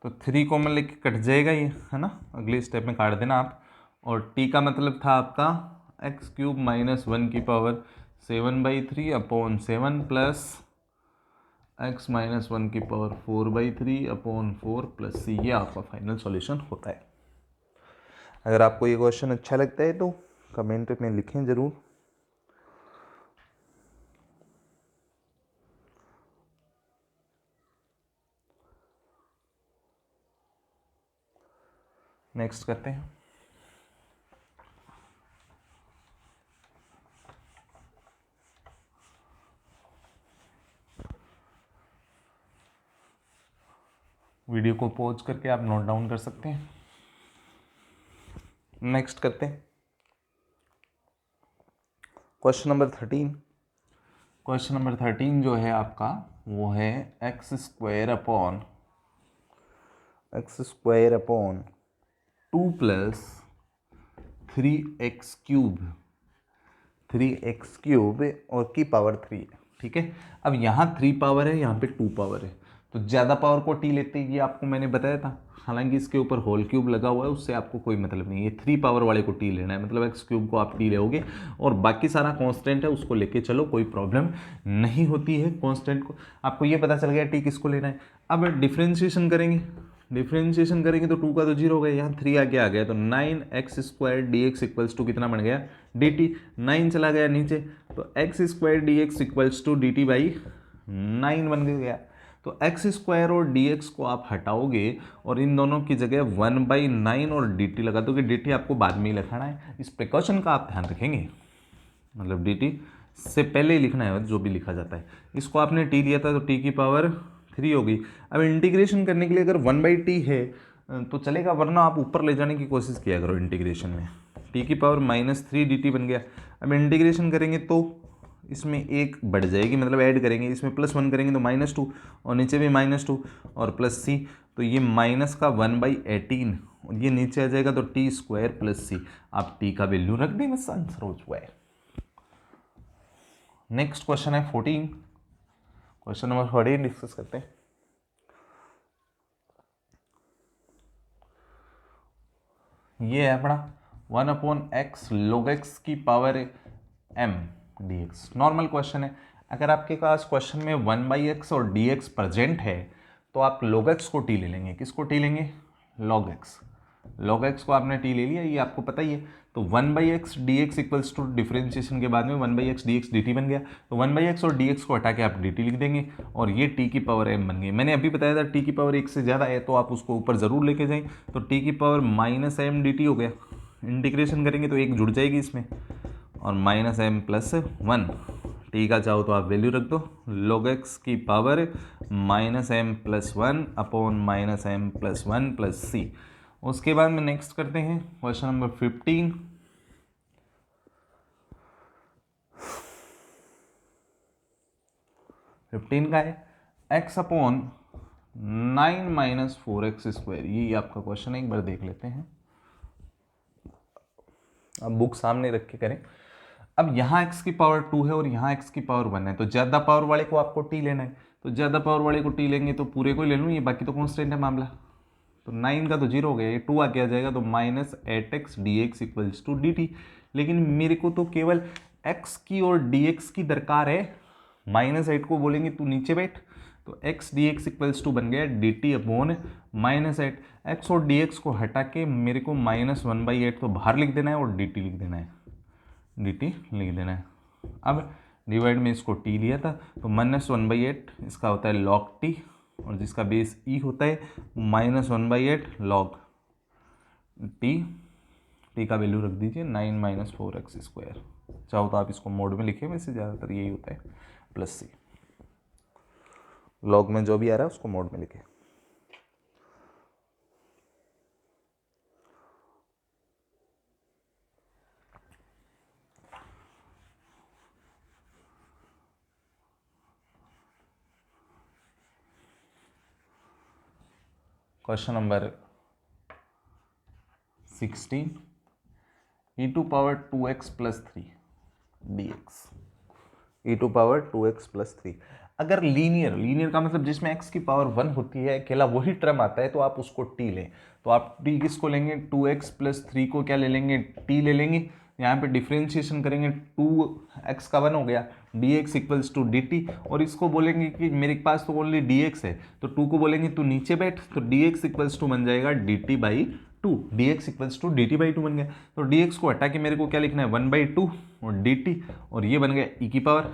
तो 3 कॉमन लेके कट जाएगा ये, है ना, अगले स्टेप में काट देना आप। और t का मतलब था आपका x³ - 1 की पावर 7/3 अपॉन 7 प्लस x - 1 की पावर 4/3 अपॉन 4 प्लस c, ये आपका फाइनल सॉल्यूशन होता है। अगर आपको ये क्वेश्चन अच्छा लगता है तो कमेंट में लिखें ज़रूर। नेक्स्ट करते हैं। वीडियो को पॉज करके आप नोट डाउन कर सकते हैं। नेक्स्ट करते हैं क्वेश्चन नंबर 13। क्वेश्चन नंबर 13 जो है आपका वो है x² अपॉन 2 + 3x³ और की पावर 3 है। ठीक है, अब यहाँ 3 पावर है, यहाँ पे 2 पावर है, तो ज़्यादा पावर को t लेते हैं, ये आपको मैंने बताया था। हालांकि इसके ऊपर होल क्यूब लगा हुआ है, उससे आपको कोई मतलब नहीं है, ये 3 पावर वाले को t लेना है, मतलब x³ को आप t लेोगे और बाकी सारा कांस्टेंट है उसको लेके चलो, कोई प्रॉब्लम नहीं होती है। कांस्टेंट को आपको ये पता चल गया t किसको लेना है। अब डिफ्रेंशिएशन करेंगे तो 2 का तो 0 हो गया, यहाँ 3 आगे आ गया, तो 9x² dx इक्वल्स टू कितना बन गया, dt। 9 चला गया नीचे, तो x² dx equals to dt/9 बन गया। तो x² और dx को आप हटाओगे और इन दोनों की जगह 1/9 और dt लगा दोगे। dt आपको बाद में ही लिखना है, इस प्रिकॉशन का आप ध्यान रखेंगे, मतलब dt से पहले ही लिखना है जो भी लिखा जाता है। इसको आपने t लिया था तो t की पावर 3 होगी। अब इंटीग्रेशन करने के लिए अगर 1/t है तो चलेगा, वरना आप ऊपर ले जाने की कोशिश किया करो इंटीग्रेशन में। t की पावर -3 dt बन गया। अब इंटीग्रेशन करेंगे तो इसमें एक बढ़ जाएगी, मतलब ऐड करेंगे, इसमें +1 करेंगे तो -2 और नीचे भी -2 और प्लस c, तो ये माइनस का 1/18 और ये नीचे आ जाएगा तो t² + c। आप t का वैल्यू रख दें, बस आंसर हो चुका है। नेक्स्ट क्वेश्चन है 14। क्वेश्चन नंबर 14 डिस्कस करते हैं। ये है अपना 1/x log x की power m dx। Normal question है। अगर आपके पास क्वेश्चन में 1/x और dx प्रेजेंट है तो आप log x को t ले लेंगे। किसको t लेंगे, log x। log x को आपने t ले लिया, ये आपको पता ही है। तो 1/x dx equals to differentiation के बाद में 1/x dx dt बन गया। तो 1/x और dx को हटा के आप dt लिख देंगे और ये t की पावर m बन गई। मैंने अभी बताया था t की पावर 1 से ज़्यादा है तो आप उसको ऊपर ज़रूर लेके जाएं। तो t की पावर -m dt हो गया। इंटीग्रेशन करेंगे तो एक जुड़ जाएगी इसमें और -m+1। टी का चाहो तो आप वैल्यू रख दो, log x की power -m+1 upon -m+1 plus c। उसके बाद में नेक्स्ट करते हैं क्वेश्चन नंबर 15। का है x अपॉन 9 - 4x²। ये आपका क्वेश्चन है, एक बार देख लेते हैं। अब बुक सामने रख के करें। अब यहाँ x की पावर 2 है और यहाँ x की पावर 1 है, तो ज़्यादा पावर वाले को आपको t लेना है। तो ज़्यादा पावर वाले को t लेंगे तो पूरे को ही ले लूँ, ये बाकी तो कॉन्स्टेंट है मामला। तो 9 का तो 0 हो गया, ये 2 आके आ जाएगा, तो -8x dx equals to dt। लेकिन मेरे को तो केवल x की और dx की दरकार है। -8 को बोलेंगे तू नीचे बैठ, तो x dx इक्वल्स टू बन गया dt अपॉन -8। x और dx को हटा के मेरे को -1/8 तो बाहर लिख देना है और dt लिख देना है, dt लिख देना है। अब डिवाइड में इसको t लिया था तो -1/8 इसका होता है log t और जिसका बेस e होता है -1/8 log t का वैल्यू रख दीजिए 9 - 4x²। चाहो तो आप इसको मोड में लिखे, वैसे ज़्यादातर यही होता है प्लस c। लॉग में जो भी आ रहा है उसको मोड में लिखे। Question number 16 e⁻²x + 3 dx। e⁻²x + 3 अगर लीनियर का मतलब जिसमें x की पावर 1 होती है, अकेला वही टर्म आता है तो आप उसको t लें। तो आप t किसको लेंगे, 2x + 3 को क्या ले लेंगे, t ले लेंगे। यहाँ पे डिफ्रेंशिएशन करेंगे, 2x का 1 हो गया, dx इक्वल्स टू dt। और इसको बोलेंगे कि मेरे पास तो ओनली dx है, तो 2 को बोलेंगे तू नीचे बैठ, तो dx इक्वल्स टू बन जाएगा dt/2। dx equals to dt/2 बन गया। तो dx को हटा के मेरे को क्या लिखना है, 1/2 और dt, और ये बन गया e की पावर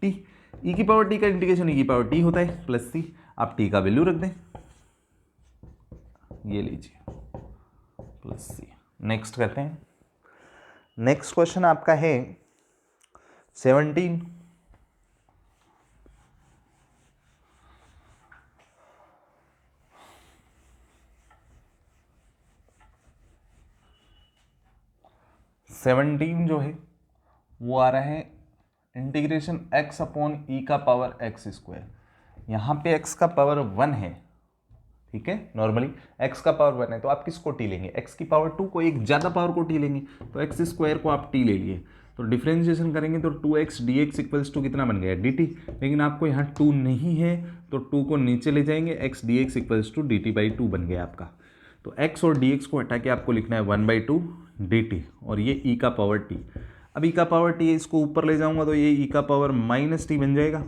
t। e की पावर t का इंटीग्रेशन e की पावर t होता है प्लस c। आप t का वैल्यू रख दें, ये लीजिए प्लस c। नेक्स्ट करते हैं। नेक्स्ट क्वेश्चन आपका है 17। जो है वो आ रहा है इंटीग्रेशन x अपॉन e का पावर x²। यहाँ पे x का पावर 1 है, ठीक है। नॉर्मली x का पावर 1 है तो आप किसको t लेंगे, x की पावर 2 को, एक ज़्यादा पावर को t लेंगे। तो x² को आप t ले लिए, तो डिफ्रेंशिएशन करेंगे तो 2x dx इक्वल्स टू कितना बन गया, dt। लेकिन आपको यहाँ 2 नहीं है तो 2 को नीचे ले जाएंगे, x dx equals to dt/2 बन गया आपका। तो x और dx को हटा के आपको लिखना है 1/2 dt और ये e का पावर t। अब e का पावर t है, इसको ऊपर ले जाऊंगा तो ये e का पावर -t बन जाएगा।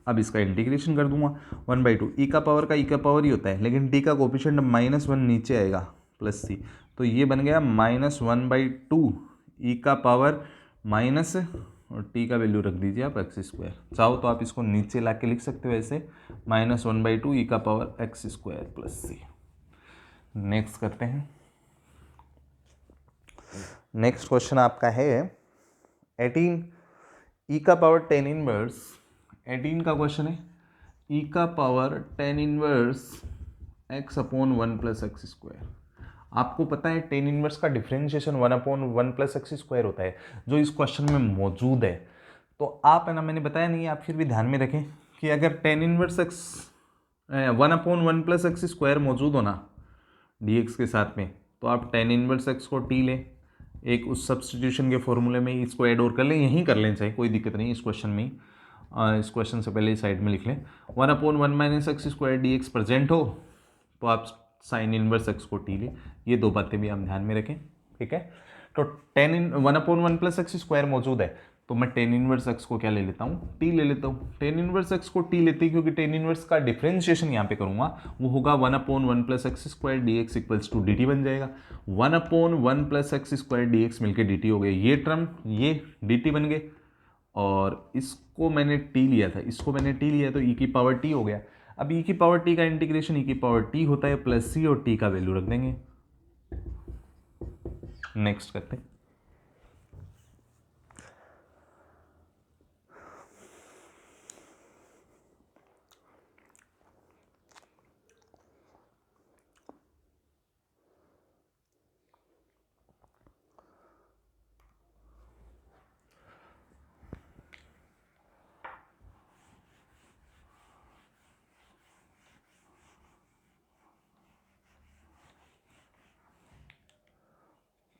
अब इसका इंटीग्रेशन कर दूंगा 1/2, e का पावर ही होता है, लेकिन t का कोफिशिएंट -1 नीचे आएगा प्लस c। तो ये बन गया -1/2 e का पावर माइनस, और t का वैल्यू रख दीजिए आप x²। चाहो तो आप इसको नीचे ला के लिख सकते हो ऐसे, -1/2 e का power x² plus c। Next करते हैं। नेक्स्ट क्वेश्चन आपका है 18 e का पावर 10 इनवर्स। 18 का क्वेश्चन है e का power 10 inverse x upon 1 + x²। आपको पता है 10 इनवर्स का डिफरेंशिएशन 1 अपॉन 1 + x² होता है, जो इस क्वेश्चन में मौजूद है। तो आप है ना, मैंने बताया नहीं, आप फिर भी ध्यान में रखें कि अगर 10 इनवर्स x 1 अपॉन 1 + x² मौजूद हो ना dx के साथ में, तो आप 10 इनवर्स x को t लें, एक उस सब्सटीट्यूशन के फॉर्मूले में इसको ऐड और कर लें, यहीं कर लें चाहे, कोई दिक्कत नहीं इस क्वेश्चन में। इस क्वेश्चन से पहले साइड में लिख लें, 1 अपॉन 1 - x² dx प्रेजेंट हो तो आप साइन इनवर्स x को t लें। ये दो बातें भी आप ध्यान में रखें, ठीक है। तो 1 अपॉन 1 + x² मौजूद है, तो मैं टेन इनवर्स एक्स को क्या ले लेता हूँ, टी ले लेता हूँ। टेन इनवर्स एक्स को टी लेते हैं क्योंकि टेन इनवर्स का डिफरेंशिएशन यहाँ पे करूँगा वो होगा 1/1 + x² dx = dt बन जाएगा। 1/1 + x² dx मिलके dt हो गया, ये टर्म ये dt बन गए, और इसको मैंने t लिया था, इसको मैंने t लिया तो e की पावर t हो गया। अब e की पावर t का इंटीग्रेशन e की पावर t होता है प्लस c, और t का वैल्यू रख देंगे। नेक्स्ट करते हैं।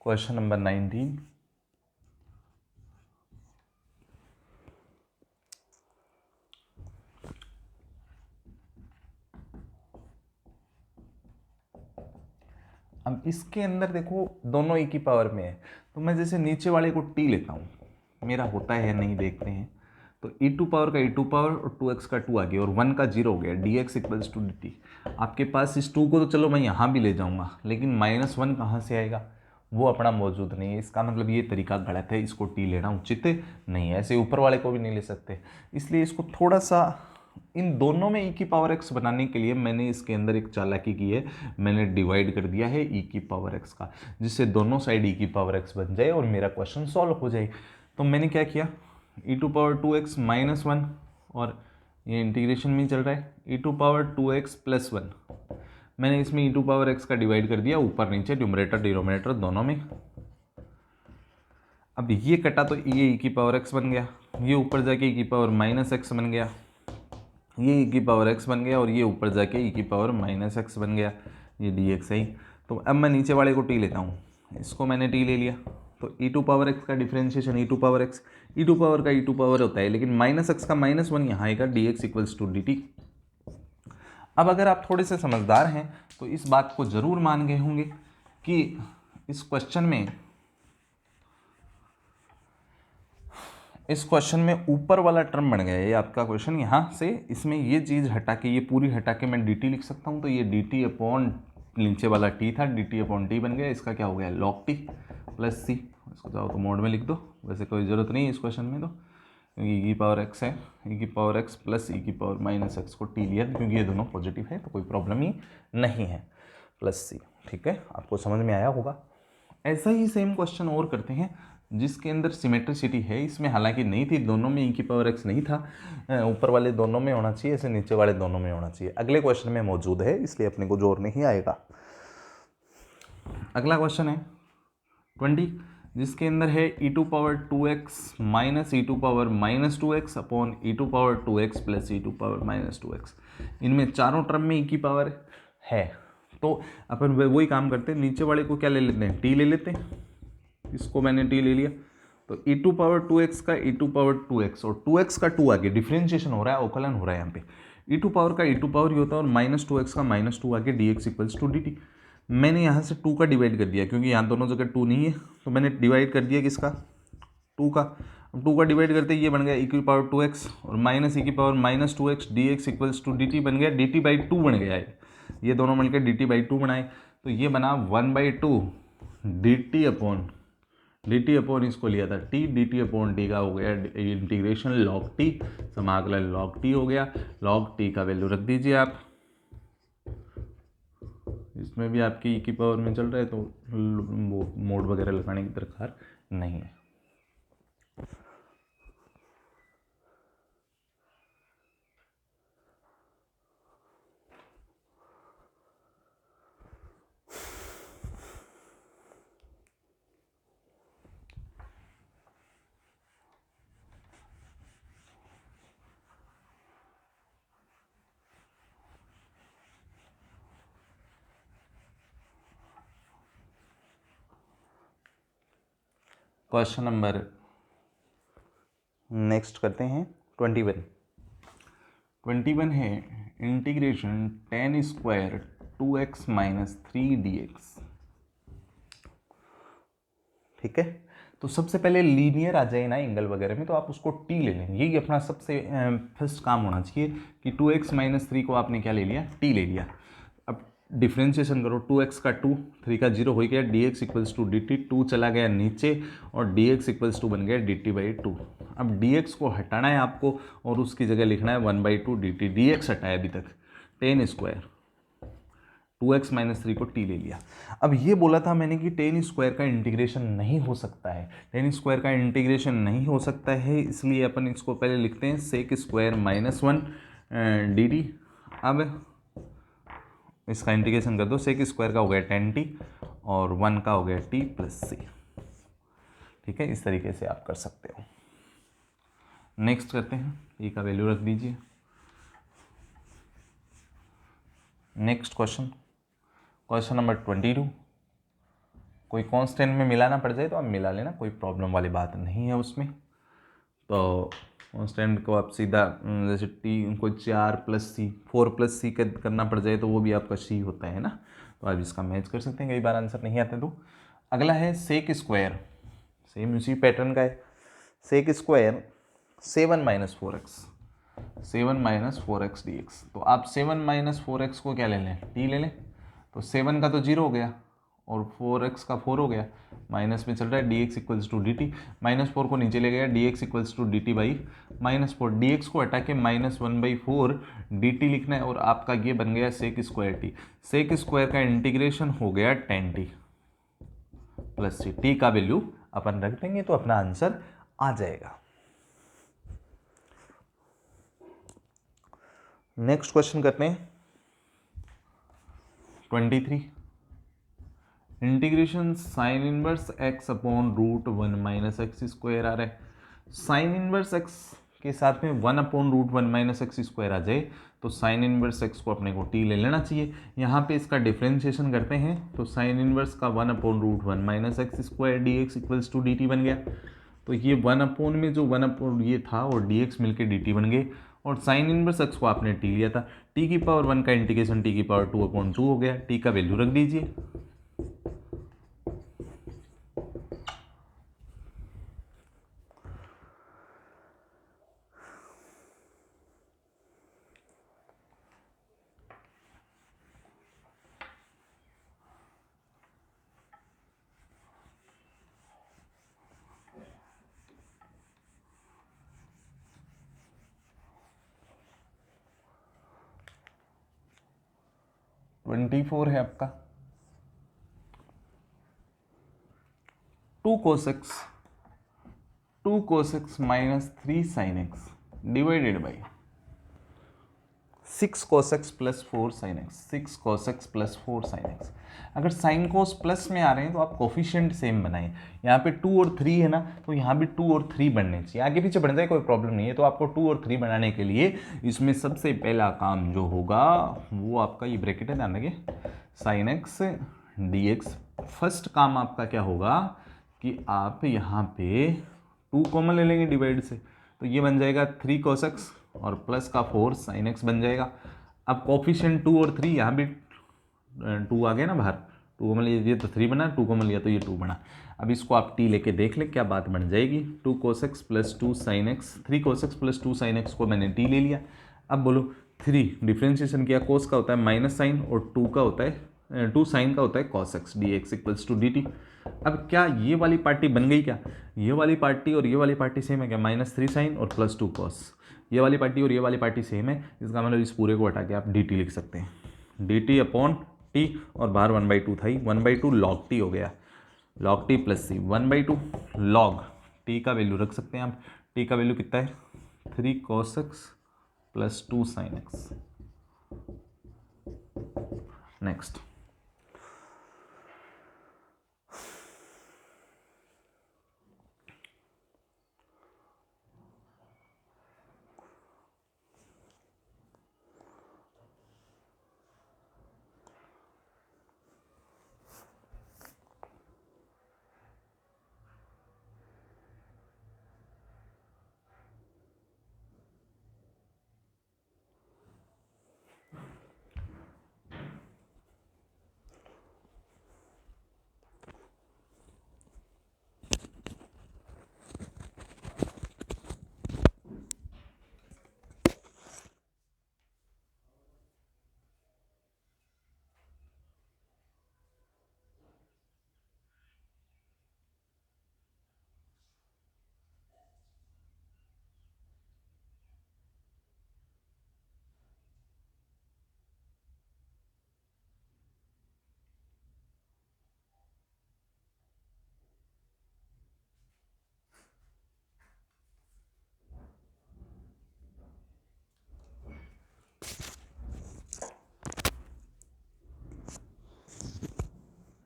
Question number 19। अब इसके अंदर देखो दोनों e की पावर में है, तो मैं जैसे नीचे वाले को t लेता हूँ, मेरा होता है नहीं देखते हैं। तो e2 पावर का e2 पावर और 2x का 2 आ गया और 1 का 0 हो गया, dx = dt। आपके पास इस 2 को तो चलो मैं यहाँ भी ले जाऊँगा, लेकिन -1 कहाँ से आएगा, वो अपना मौजूद नहीं है। इसका मतलब ये तरीका गलत है, इसको t लेना उचित नहीं है। ऐसे ऊपर वाले को भी नहीं ले सकते, इसलिए इसको थोड़ा सा इन दोनों में e की पावर x बनाने के लिए मैंने इसके अंदर एक चालाकी की है, मैंने डिवाइड कर दिया है e की पावर x का, जिससे दोनों साइड e की पावर x बन जाए और मेरा क्वेश्चन सॉल्व हो जाए। तो मैंने क्या किया, e2 पावर 2x - 1, और ये इंटीग्रेशन में चल रहा है e2 पावर 2x + 1, मैंने इसमें e2 पावर x का डिवाइड कर दिया ऊपर नीचे, न्यूमरेटर डिनोमिनेटर दोनों में। अब ये कटा तो ये e की पावर x बन गया, ये ऊपर जाके e की पावर -x बन गया, ये e की पावर x बन गया, और ये ऊपर जाके e की पावर -x बन गया, ये dx है। तो अब मैं नीचे वाले को t लेता हूँ, इसको मैंने t ले लिया, तो e2 पावर x का differentiation e2 power x, e2 power का e2 पावर होता है, लेकिन -x का -1 यहाँ आएगा, dx = dt। अब अगर आप थोड़े से समझदार हैं तो इस बात को जरूर मान गए होंगे कि इस क्वेश्चन में ऊपर वाला टर्म बन गया है, ये आपका क्वेश्चन यहाँ से, इसमें ये चीज़ हटा के, ये पूरी हटा के मैं dt लिख सकता हूँ, तो ये dt अपॉन नीचे वाला t था, dt अपॉन t बन गया, इसका क्या हो गया log t + c। इसको चाहो तो मोड में लिख दो, वैसे कोई ज़रूरत नहीं है इस क्वेश्चन में, तो क्योंकि e की पावर x है, e की पावर x + e की पावर -x को t लिया क्योंकि ये दोनों पॉजिटिव है, तो कोई प्रॉब्लम ही नहीं है, +c। ठीक है, आपको समझ में आया होगा। ऐसा ही सेम क्वेश्चन और करते हैं जिसके अंदर सिमेट्रिसिटी है, इसमें हालांकि नहीं थी, दोनों में e की पावर x नहीं था, ऊपर वाले दोनों में होना चाहिए, ऐसे नीचे वाले दोनों में होना चाहिए। अगले क्वेश्चन में मौजूद है, इसलिए अपने को जोर नहीं आएगा। अगला क्वेश्चन है 20, जिसके अंदर है e2 power 2x - e2 power -2x upon e2 power 2x + e2 power -2x। इनमें चारों टर्म में e की पावर है, तो अपन वही काम करते हैं, नीचे वाले को क्या ले लेते हैं, t ले लेते हैं, इसको मैंने t ले लिया, तो e2 पावर 2x का e2 पावर 2x और 2x का 2 आगे डिफरेंशिएशन हो रहा है, अवकलन हो रहा है यहाँ पे, e2 पावर का e2 पावर ही होता है, और -2x का -2 आगे dx = dt। मैंने यहाँ से 2 का डिवाइड कर दिया क्योंकि यहाँ दोनों जगह 2 नहीं है, तो मैंने डिवाइड कर दिया किसका, 2 का। अब 2 का डिवाइड करते ये बन गया e की पावर 2x और -e की पावर -2x dx = dt बन गया, dt/2 बन गया है, ये दोनों मिलकर dt/2 बनाए, तो ये बना 1/2 dt अपॉन इसको लिया था t, dt अपॉन t का हो गया इंटीग्रेशन log t, समाकलन log t हो गया, log t का वैल्यू रख दीजिए आप, इसमें भी आपकी e की पावर में चल रहा है, तो वो मोड वगैरह लगाने की दरकार नहीं है। क्वेश्चन नंबर नेक्स्ट करते हैं 21 है इंटीग्रेशन tan² 2x - 3 dx। ठीक है, तो सबसे पहले लीनियर आ जाए ना एंगल वगैरह में तो आप उसको टी ले लेंगे, यही अपना सबसे फर्स्ट काम होना चाहिए कि 2x - 3 को आपने क्या ले लिया, टी ले लिया। अब डिफ्रेंशिएशन करो, 2x का 2, 3 का 0 हो गया, dx इक्वल्स टू dt, 2 चला गया नीचे और dx इक्वल्स टू बन गया dt/2। अब dx को हटाना है आपको और उसकी जगह लिखना है 1/2 dt। dx हटाया अभी तक, टेन स्क्वायर, 2x - 3 को t ले लिया। अब ये बोला था मैंने कि टेन स्क्वायर का इंटीग्रेशन नहीं हो सकता है, टेन स्क्वायर का इंटीग्रेशन नहीं हो सकता है, इसलिए अपन इसको पहले लिखते हैं सेक स्क्वायर -1 dt। अब इसका इंटीग्रेशन कर दो, सेक स्क्वायर का हो गया 10t और 1 का हो गया t + c। ठीक है, इस तरीके से आप कर सकते हो। नेक्स्ट करते हैं, e का वैल्यू रख दीजिए। Next question number 22। कोई कांस्टेंट में मिलाना पड़ जाए तो आप मिला लेना, कोई प्रॉब्लम वाली बात नहीं है उसमें। तो कांस्टेंट को आप सीधा जैसे टी को 4 + c 4 + c करना पड़ जाए तो वो भी आपका c होता है ना, तो आप इसका मैच कर सकते हैं, कई बार आंसर नहीं आते। तो अगला है सेक स्क्वायर, सेम उसी पैटर्न का है। Sec square 7 - 4x, 7 - 4x dx। तो आप 7 - 4x को क्या ले लें, टी ले लें। तो 7 का तो 0 हो गया और 4x का 4 हो गया, माइनस में चल रहा है dx इक्वल्स टू dt, -4 को नीचे ले गया, dx equals to dt/-4, dx को हटा के -1/4 dt लिखना है और आपका ये बन गया sec square t. Sec square का इंटीग्रेशन हो गया 10t + c। टी का वैल्यू अपन रख देंगे तो अपना आंसर आ जाएगा। नेक्स्ट क्वेश्चन करते हैं 23। Integration sine inverse x upon √1 - x square आ रहा है। साइन इनवर्स x के साथ में 1 अपॉन √1 - x स्क्वायर आ जाए तो साइन इनवर्स x को अपने को t ले लेना चाहिए। यहाँ पे इसका डिफ्रेंशिएशन करते हैं तो साइन इनवर्स का 1 upon √1 - x square dx equals to dt बन गया। तो ये 1 अपॉन में जो 1 अपॉन ये था और dx मिलके dt बन गए और साइन इनवर्स x को आपने t लिया था, t की पावर 1 का इंटीग्रेशन t की पावर 2/2 हो गया। t का वैल्यू रख दीजिए। ट्वेंटी 24 है आपका। 2 cos x - 3 sin x divided by 6 cos x + 4 sin x, 6 cos x + 4 sin x। अगर साइन कोस प्लस में आ रहे हैं तो आप कोफिशिएंट सेम बनाएं। यहाँ पे 2 और 3 है ना, तो यहाँ भी 2 और 3 बनने चाहिए, आगे पीछे बन जाए कोई प्रॉब्लम नहीं है। तो आपको 2 और 3 बनाने के लिए इसमें सबसे पहला काम जो होगा वो आपका ये ब्रैकेट है, ध्यान रखिए, साइन एक्स dx। फर्स्ट काम आपका क्या होगा कि आप यहाँ पे 2 कॉमन ले लेंगे डिवाइड से, तो ये बन जाएगा 3 cos x और प्लस का 4 sin x बन जाएगा। अब कोफिशिएंट 2 और 3, यहाँ भी 2 आ गया ना बाहर, 2 कॉमन लिया तो 3 बना, 2 कॉमन लिया तो ये 2 बना। अब इसको आप t लेके देख लें क्या बात बन जाएगी। 2 cos x + 2 sin x, 3 cos x + 2 sin x को मैंने t ले लिया। अब बोलो 3 डिफ्रेंशिएशन किया, कोस का होता है माइनस साइन और 2 का होता है 2 साइन का होता है cos x dx equals to dt। अब क्या ये वाली पार्टी बन गई क्या, ये वाली पार्टी और ये वाली पार्टी सेम है क्या, -3 साइन और +2 cos। ये वाली पार्टी और ये वाली पार्टी सेम है, इसका मतलब इस पूरे को हटा के आप dt लिख सकते हैं, dt अपॉन टी और बाहर 1/2 था ही, 1/2 log t हो गया, log t + c 1/2 log t का वैल्यू रख सकते हैं आप। t का वैल्यू कितना है, 3 cos x + 2 sin x। Next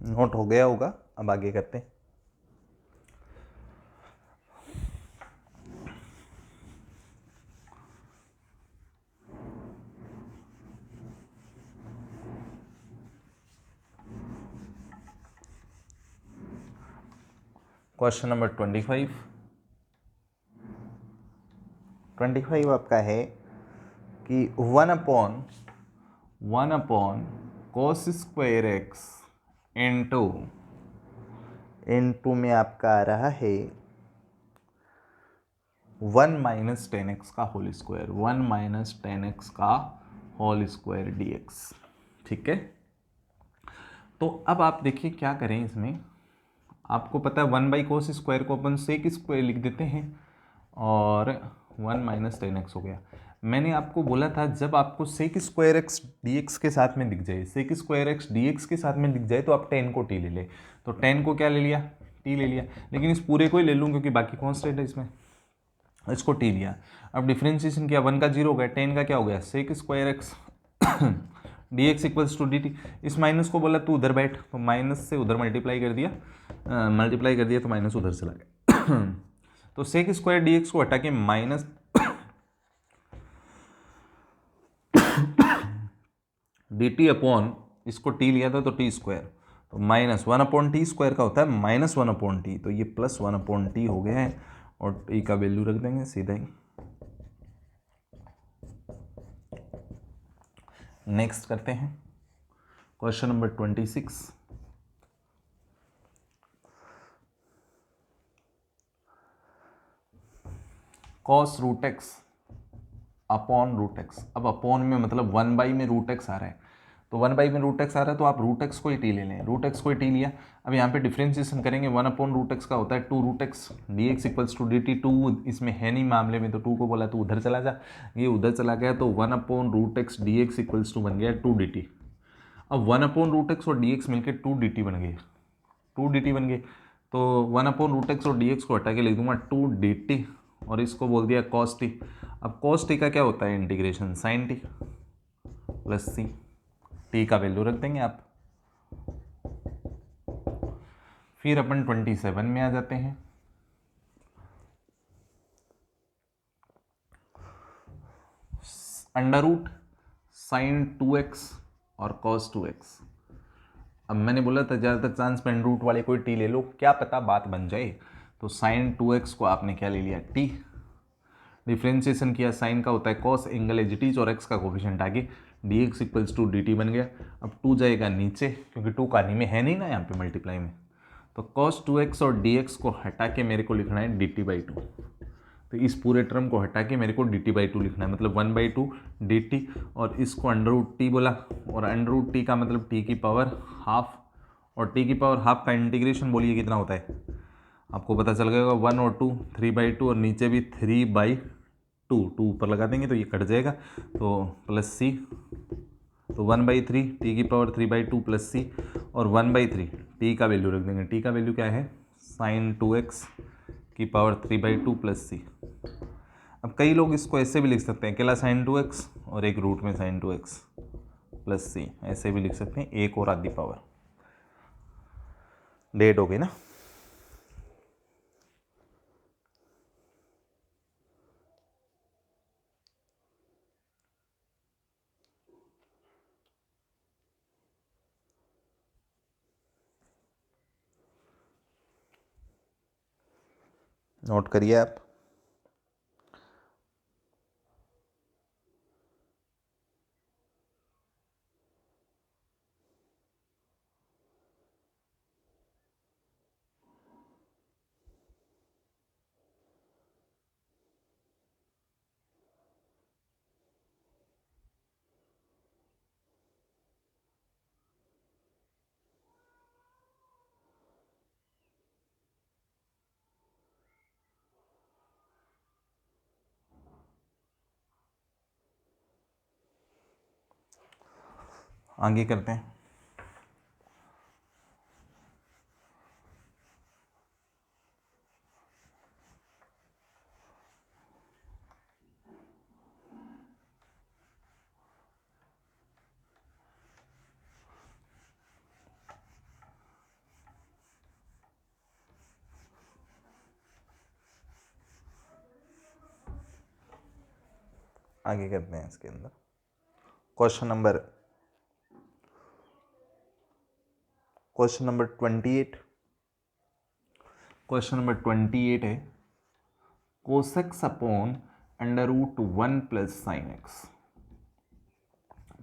note हो गया होगा। अब आगे करते हैं। क्वेश्चन नंबर 25 आपका है कि 1 upon cos square x into में आपका आ रहा है 1 माइनस टेन एक्स का whole square, 1 minus ten x का होल स्क्वायर डी एक्स। ठीक है, तो अब आप देखिए क्या करें इसमें। आपको पता है 1/cos स्क्वायर को अपन सेक स्क्वायर लिख देते हैं और 1 माइनस टेन एक्स हो गया। मैंने आपको बोला था जब आपको sec square x d x के साथ में दिख जाए, sec square x d x के साथ में दिख जाए तो आप टेन को टी ले ले। तो टेन को क्या ले लिया, टी ले लिया, लेकिन इस पूरे को ही ले लूँ क्योंकि बाकी कॉन्स्टेंट है इसमें, इसको टी लिया। अब डिफ्रेंशिएशन किया, 1 का 0 हो गया, टेन का क्या हो गया sec square x d x equals to d t. इस माइनस को बोला तू उधर बैठ, तो माइनस से उधर मल्टीप्लाई कर दिया, तो माइनस उधर चला गया तो सेक स्क्वायर डी एक्स को हटा के माइनस डी टी अपॉन इसको टी लिया था तो टी स्क्वायर, तो माइनस 1/t स्क्वायर का होता है -1/t, तो ये +1/t हो गया है और टी का वैल्यू रख देंगे सीधा ही। नेक्स्ट करते हैं question number 26। cos root x upon root x. अब अपॉन में मतलब 1/, में रूट एक्स आ रहा है, तो 1/, में रूट एक्स आ रहा है तो आप रूट एक्स को ही टी ले लें, रूट एक्स को ही टी लिया। अब यहाँ पे डिफ्रेंशिएशन करेंगे, 1/√x का होता है 2√x dx equals to dt। 2 इसमें है नहीं मामले में, तो 2 को बोला तो उधर चला जा, ये उधर चला गया, तो 1/√x dx इक्वल्स टू बन गया 2dt। अब 1/√x और dx मिलकर 2dt बन गए, 2dt बन गए, तो 1/√x और dx को हटा के लिख दूंगा 2dt और इसको बोल दिया cos t। अब cos t का क्या होता है integration sin t plus c, t का वैल्यू रख देंगे आप। फिर अपन 27 में आ जाते हैं। अंडर रूट साइन 2x और cos 2x। अब मैंने बोला था ज़्यादातर चांस में अंडर रूट वाले कोई टी ले लो, क्या पता बात बन जाए। तो साइन 2x को आपने क्या ले लिया टी, डिफ्रेंशिएशन किया, साइन का होता है cos, angle as it is और एक्स का कोफिशिएंट आगे, d x equals to d t बन गया। अब 2 जाएगा नीचे क्योंकि 2 कहानी में है नहीं ना यहाँ पे मल्टीप्लाई में, तो cos 2x और dx को हटा के मेरे को लिखना है dt/2। तो इस पूरे टर्म को हटा के मेरे को dt/2 लिखना है, मतलब 1/2 dt, और इसको अंडर रूट t बोला, और अंडर रूट t का मतलब t की पावर हाफ, और t की पावर हाफ का इंटीग्रेशन बोलिए कितना होता है, आपको पता चल गया होगा 1 और 2 3/2, और नीचे भी 3/2, 2 ऊपर लगा देंगे तो ये कट जाएगा, तो प्लस सी, तो 1/3 टी की पावर 3/2 प्लस सी, और 1/3 टी का वैल्यू रख देंगे, टी का वैल्यू क्या है साइन 2x की पावर 3/2 प्लस सी। अब कई लोग इसको ऐसे भी लिख सकते हैं, अकेला साइन 2x और एक रूट में साइन 2x प्लस सी, ऐसे भी लिख सकते हैं, एक और आधी पावर। डेट हो गई ना। नोट करिए आप। आगे करते हैं। आगे करते हैं इसके अंदर। Question number 28। क्वेश्चन नंबर 28 है कोसेक्स अपॉन √1 प्लस साइन एक्स।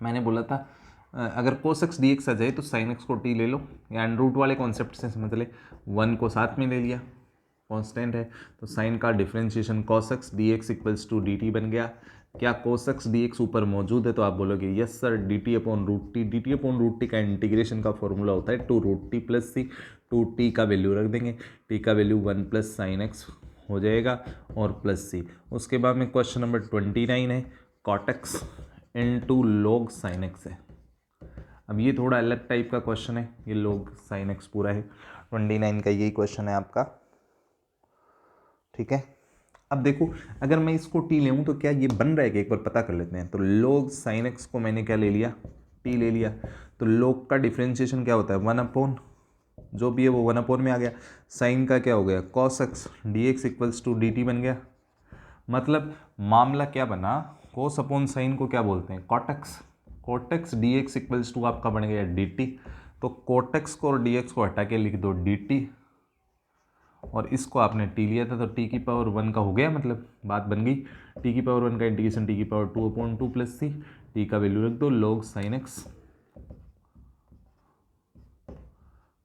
मैंने बोला था अगर कोसेक्स डी एक्स आ जाए तो साइन एक्स को टी ले लो, या √, वाले कॉन्सेप्ट से समझ ले। 1 को साथ में ले लिया, कांस्टेंट है, तो साइन का differentiation cos x d x equals to d t बन गया। क्या कोसेक्स डी एक्स ऊपर मौजूद है? तो आप बोलोगे yes sir, D t upon √t। D t upon √t का इंटीग्रेशन का फॉर्मूला होता है 2√t प्लस सी। 2t का वैल्यू रख देंगे, t का वैल्यू 1 प्लस साइन एक्स हो जाएगा और प्लस सी। उसके बाद में क्वेश्चन नंबर 29 है cortex into log sine x है। अब ये थोड़ा अलग टाइप का क्वेश्चन है, ये लॉग साइन एक्स पूरा है। 29 का यही क्वेश्चन है आपका, ठीक है। अब देखो अगर मैं इसको टी ले तो क्या ये बन रहा है कि एक बार पता कर लेते हैं। तो log साइन एक्स को मैंने क्या ले लिया, टी ले लिया। तो log का डिफरेंशिएशन क्या होता है 1 अपॉन, जो भी है वो 1 अपॉन में आ गया। साइन का क्या हो गया cos x d x equals to d t बन गया। मतलब मामला क्या बना, कोस अपॉन साइन को क्या बोलते हैं cot x. Cot x d x equals to आपका बन गया डी टी। तो कोटेक्स को और डी एक्स को हटा के लिख दो डी टी, और इसको आपने टी लिया था तो टी की पावर 1 का हो गया, मतलब बात बन गई। टी की पावर 1 का इंटीग्रेशन टी की पावर 2/2 प्लस सी। टी का वैल्यू रख दो log साइन एक्स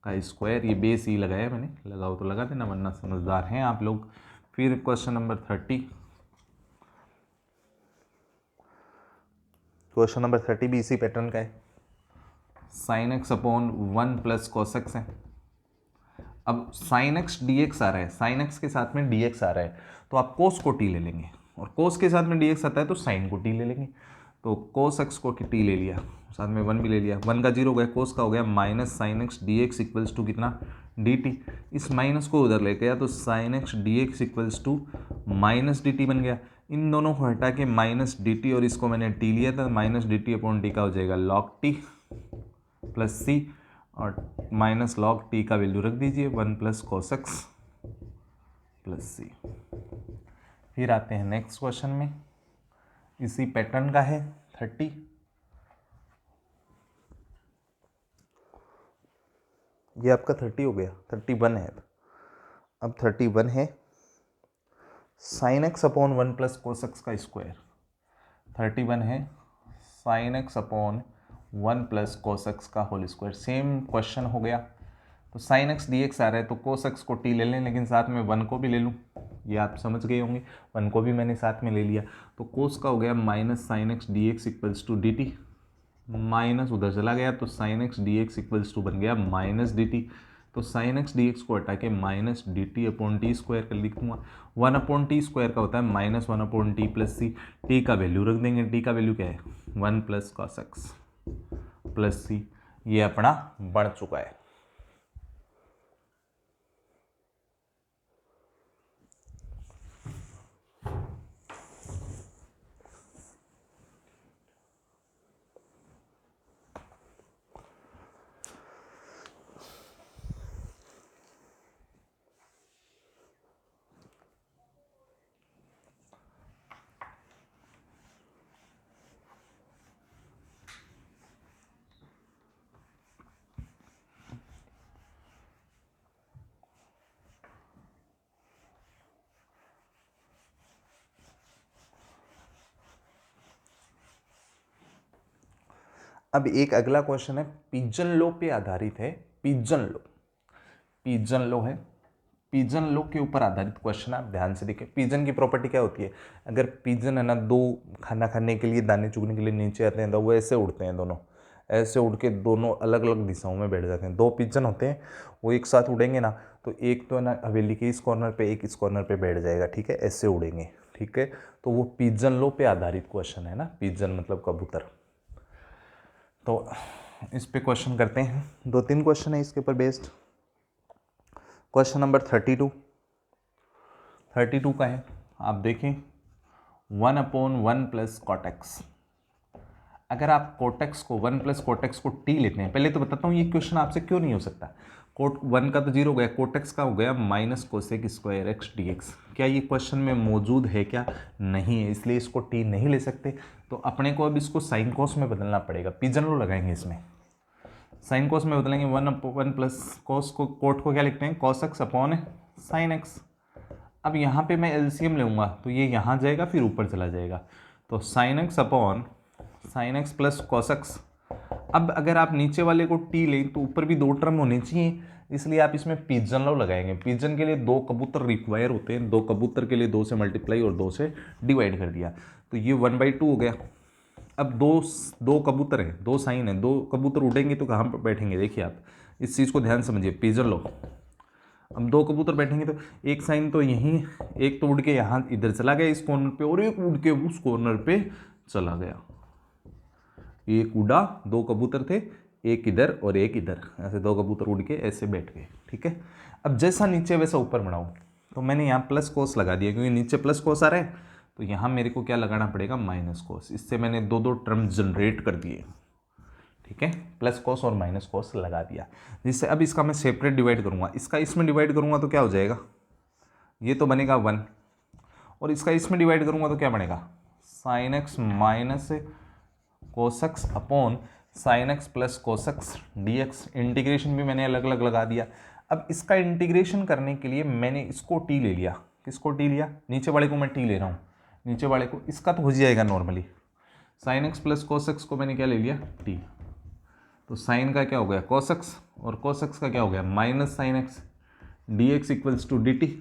का स्क्वायर। ये बेस ही लगाया मैंने, लगाओ तो लगा देना, वरना समझदार हैं आप लोग। फिर क्वेश्चन नंबर 30। क्वेश्चन नंबर 30 भी इसी पैटर्न का है। Sine x upon 1 plus cos x है। अब साइन एक्स डी एक्स आ रहा है, साइन एक्स के साथ में डी एक्स आ रहा है, तो आप कोस को टी ले लेंगे, और कोस के साथ में डी एक्स आता है तो साइन को टी ले लेंगे। तो कोस एक्स को टी ले लिया, साथ में 1 भी ले लिया। 1 का 0 हो गया, कोस का हो गया minus sine x d x equals to कितना डी टी। इस माइनस को उधर लेके गया तो sine x d x equals to minus d t बन गया। इन दोनों को हटा के माइनस डी टी, और इसको मैंने टी लिया था, minus d t upon T का हो जाएगा लॉग टी प्लस सी, और माइनस लॉग टी का वैल्यू रख दीजिए 1 प्लस कॉस एक्स प्लस सी। फिर आते हैं नेक्स्ट क्वेश्चन में, इसी पैटर्न का है 30। ये आपका 30 हो गया, 31 है अब 31 है sine x upon 1 plus cos x का स्क्वायर। 31 है sine x upon 1 plus cos x का होल स्क्वायर। सेम क्वेश्चन हो गया। तो साइन एक्स डी एक्स आ रहा है तो कोस एक्स को टी ले लें, लेकिन साथ में 1 को भी ले लूँ, ये आप समझ गए होंगे। 1 को भी मैंने साथ में ले लिया, तो कोस का हो गया minus sine x d x equals to d t, minus उधर चला गया तो sine x d x equals to बन गया माइनस डी टी। तो साइन एक्स डी एक्स को हटा के minus d t upon t square कर लिख दूंगा। 1 अपॉन टी स्क्वायर का होता है minus 1 upon T plus c. T का वैल्यू रख देंगे, टी का वैल्यू क्या है 1 प्लस कॉस एक्स प्लस सी। ये अपना बढ़ चुका है। अब एक अगला क्वेश्चन है, पिजन लॉ पे आधारित है। पिजन लॉ, पिजन लॉ है, पिजन लॉ के ऊपर आधारित क्वेश्चन। आप ध्यान से देखिए, पिजन की प्रॉपर्टी क्या होती है। अगर पिजन है ना, दो खाना खाने के लिए, दाने चुगने के लिए नीचे आते हैं तो वो ऐसे उड़ते हैं, दोनों ऐसे उड़ के दोनों अलग अलग दिशाओं में बैठ जाते हैं। दो पिजन होते हैं, वो एक साथ उड़ेंगे ना, तो एक तो है ना हवेली के इस कॉर्नर पे, एक इस कॉर्नर पे बैठ जाएगा, ठीक है, ऐसे उड़ेंगे, ठीक है। तो वो पिजन लॉ पे आधारित क्वेश्चन है ना, पिजन मतलब कबूतर। तो इस पे क्वेश्चन करते हैं, 2-3 क्वेश्चन है इसके ऊपर बेस्ड। क्वेश्चन नंबर 32 का है, आप देखें 1 अपॉन 1 प्लस कॉटेक्स। अगर आप कोटेक्स को 1 प्लस कोटेक्स को टी लेते हैं, पहले तो बताता हूँ ये क्वेश्चन आपसे क्यों नहीं हो सकता। कोट 1 का तो 0 हो गया, कोट एक्स का हो गया minus cosec square x d x. क्या ये क्वेश्चन में मौजूद है? क्या नहीं है, इसलिए इसको टी नहीं ले सकते। तो अपने को अब इसको साइन कोस में बदलना पड़ेगा, पिजन लो लगाएंगे इसमें, साइन कोस में बदलेंगे। 1 प्लस कोस को, कोट को क्या लिखते हैं, cos x upon sine x. अब यहाँ पे मैं एलसीएम लूँगा तो ये यहाँ जाएगा फिर ऊपर चला जाएगा, तो sine x upon sine x plus cos x. अब अगर आप नीचे वाले को टी लें तो ऊपर भी 2 टर्म होने चाहिए, इसलिए आप इसमें पिजन लॉ लगाएंगे। पिजन के लिए 2 कबूतर रिक्वायर होते हैं, 2 कबूतर के लिए 2 से मल्टीप्लाई और 2 से डिवाइड कर दिया, तो ये 1/2 हो गया। अब दो कबूतर हैं, 2 साइन है, 2 कबूतर उड़ेंगे तो कहाँ पर बैठेंगे, देखिए आप इस चीज़ को ध्यान समझिए, पिजन लो। अब 2 कबूतर बैठेंगे तो एक साइन तो यहीं, एक तो उड़ के यहाँ इधर चला गया इस कॉर्नर पे, और एक उड़ के उस कॉर्नर पे चला गया। एक उड़ा, 2 कबूतर थे, एक इधर और एक इधर, ऐसे 2 कबूतर उड़ के ऐसे बैठ गए, ठीक है। अब जैसा नीचे वैसा ऊपर बढ़ाऊँ, तो मैंने यहाँ प्लस कोस लगा दिया, क्योंकि नीचे प्लस कोस आ रहा है, तो यहाँ मेरे को क्या लगाना पड़ेगा, माइनस कोस। इससे मैंने 2 टर्म जनरेट कर दिए, ठीक है, प्लस कोस और माइनस कोस लगा दिया। जिससे अब इसका मैं सेपरेट डिवाइड करूँगा, इसका इसमें डिवाइड करूँगा तो क्या हो जाएगा, ये तो बनेगा 1, और इसका इसमें डिवाइड करूँगा तो क्या बनेगा, sine x minus cos x upon sine x plus cos x d x. Integration भी मैंने अलग अलग लगा दिया। अब इसका इंटीग्रेशन करने के लिए मैंने इसको टी ले लिया, किसको टी लिया, नीचे वाले को मैं टी ले रहा हूँ, नीचे वाले को, इसका तो हो जाएगा normally, sine x plus cos x को मैंने क्या ले लिया, टी। तो साइन का क्या हो गया cos x, और cos x का क्या हो गया minus sine x, d x equals to d t.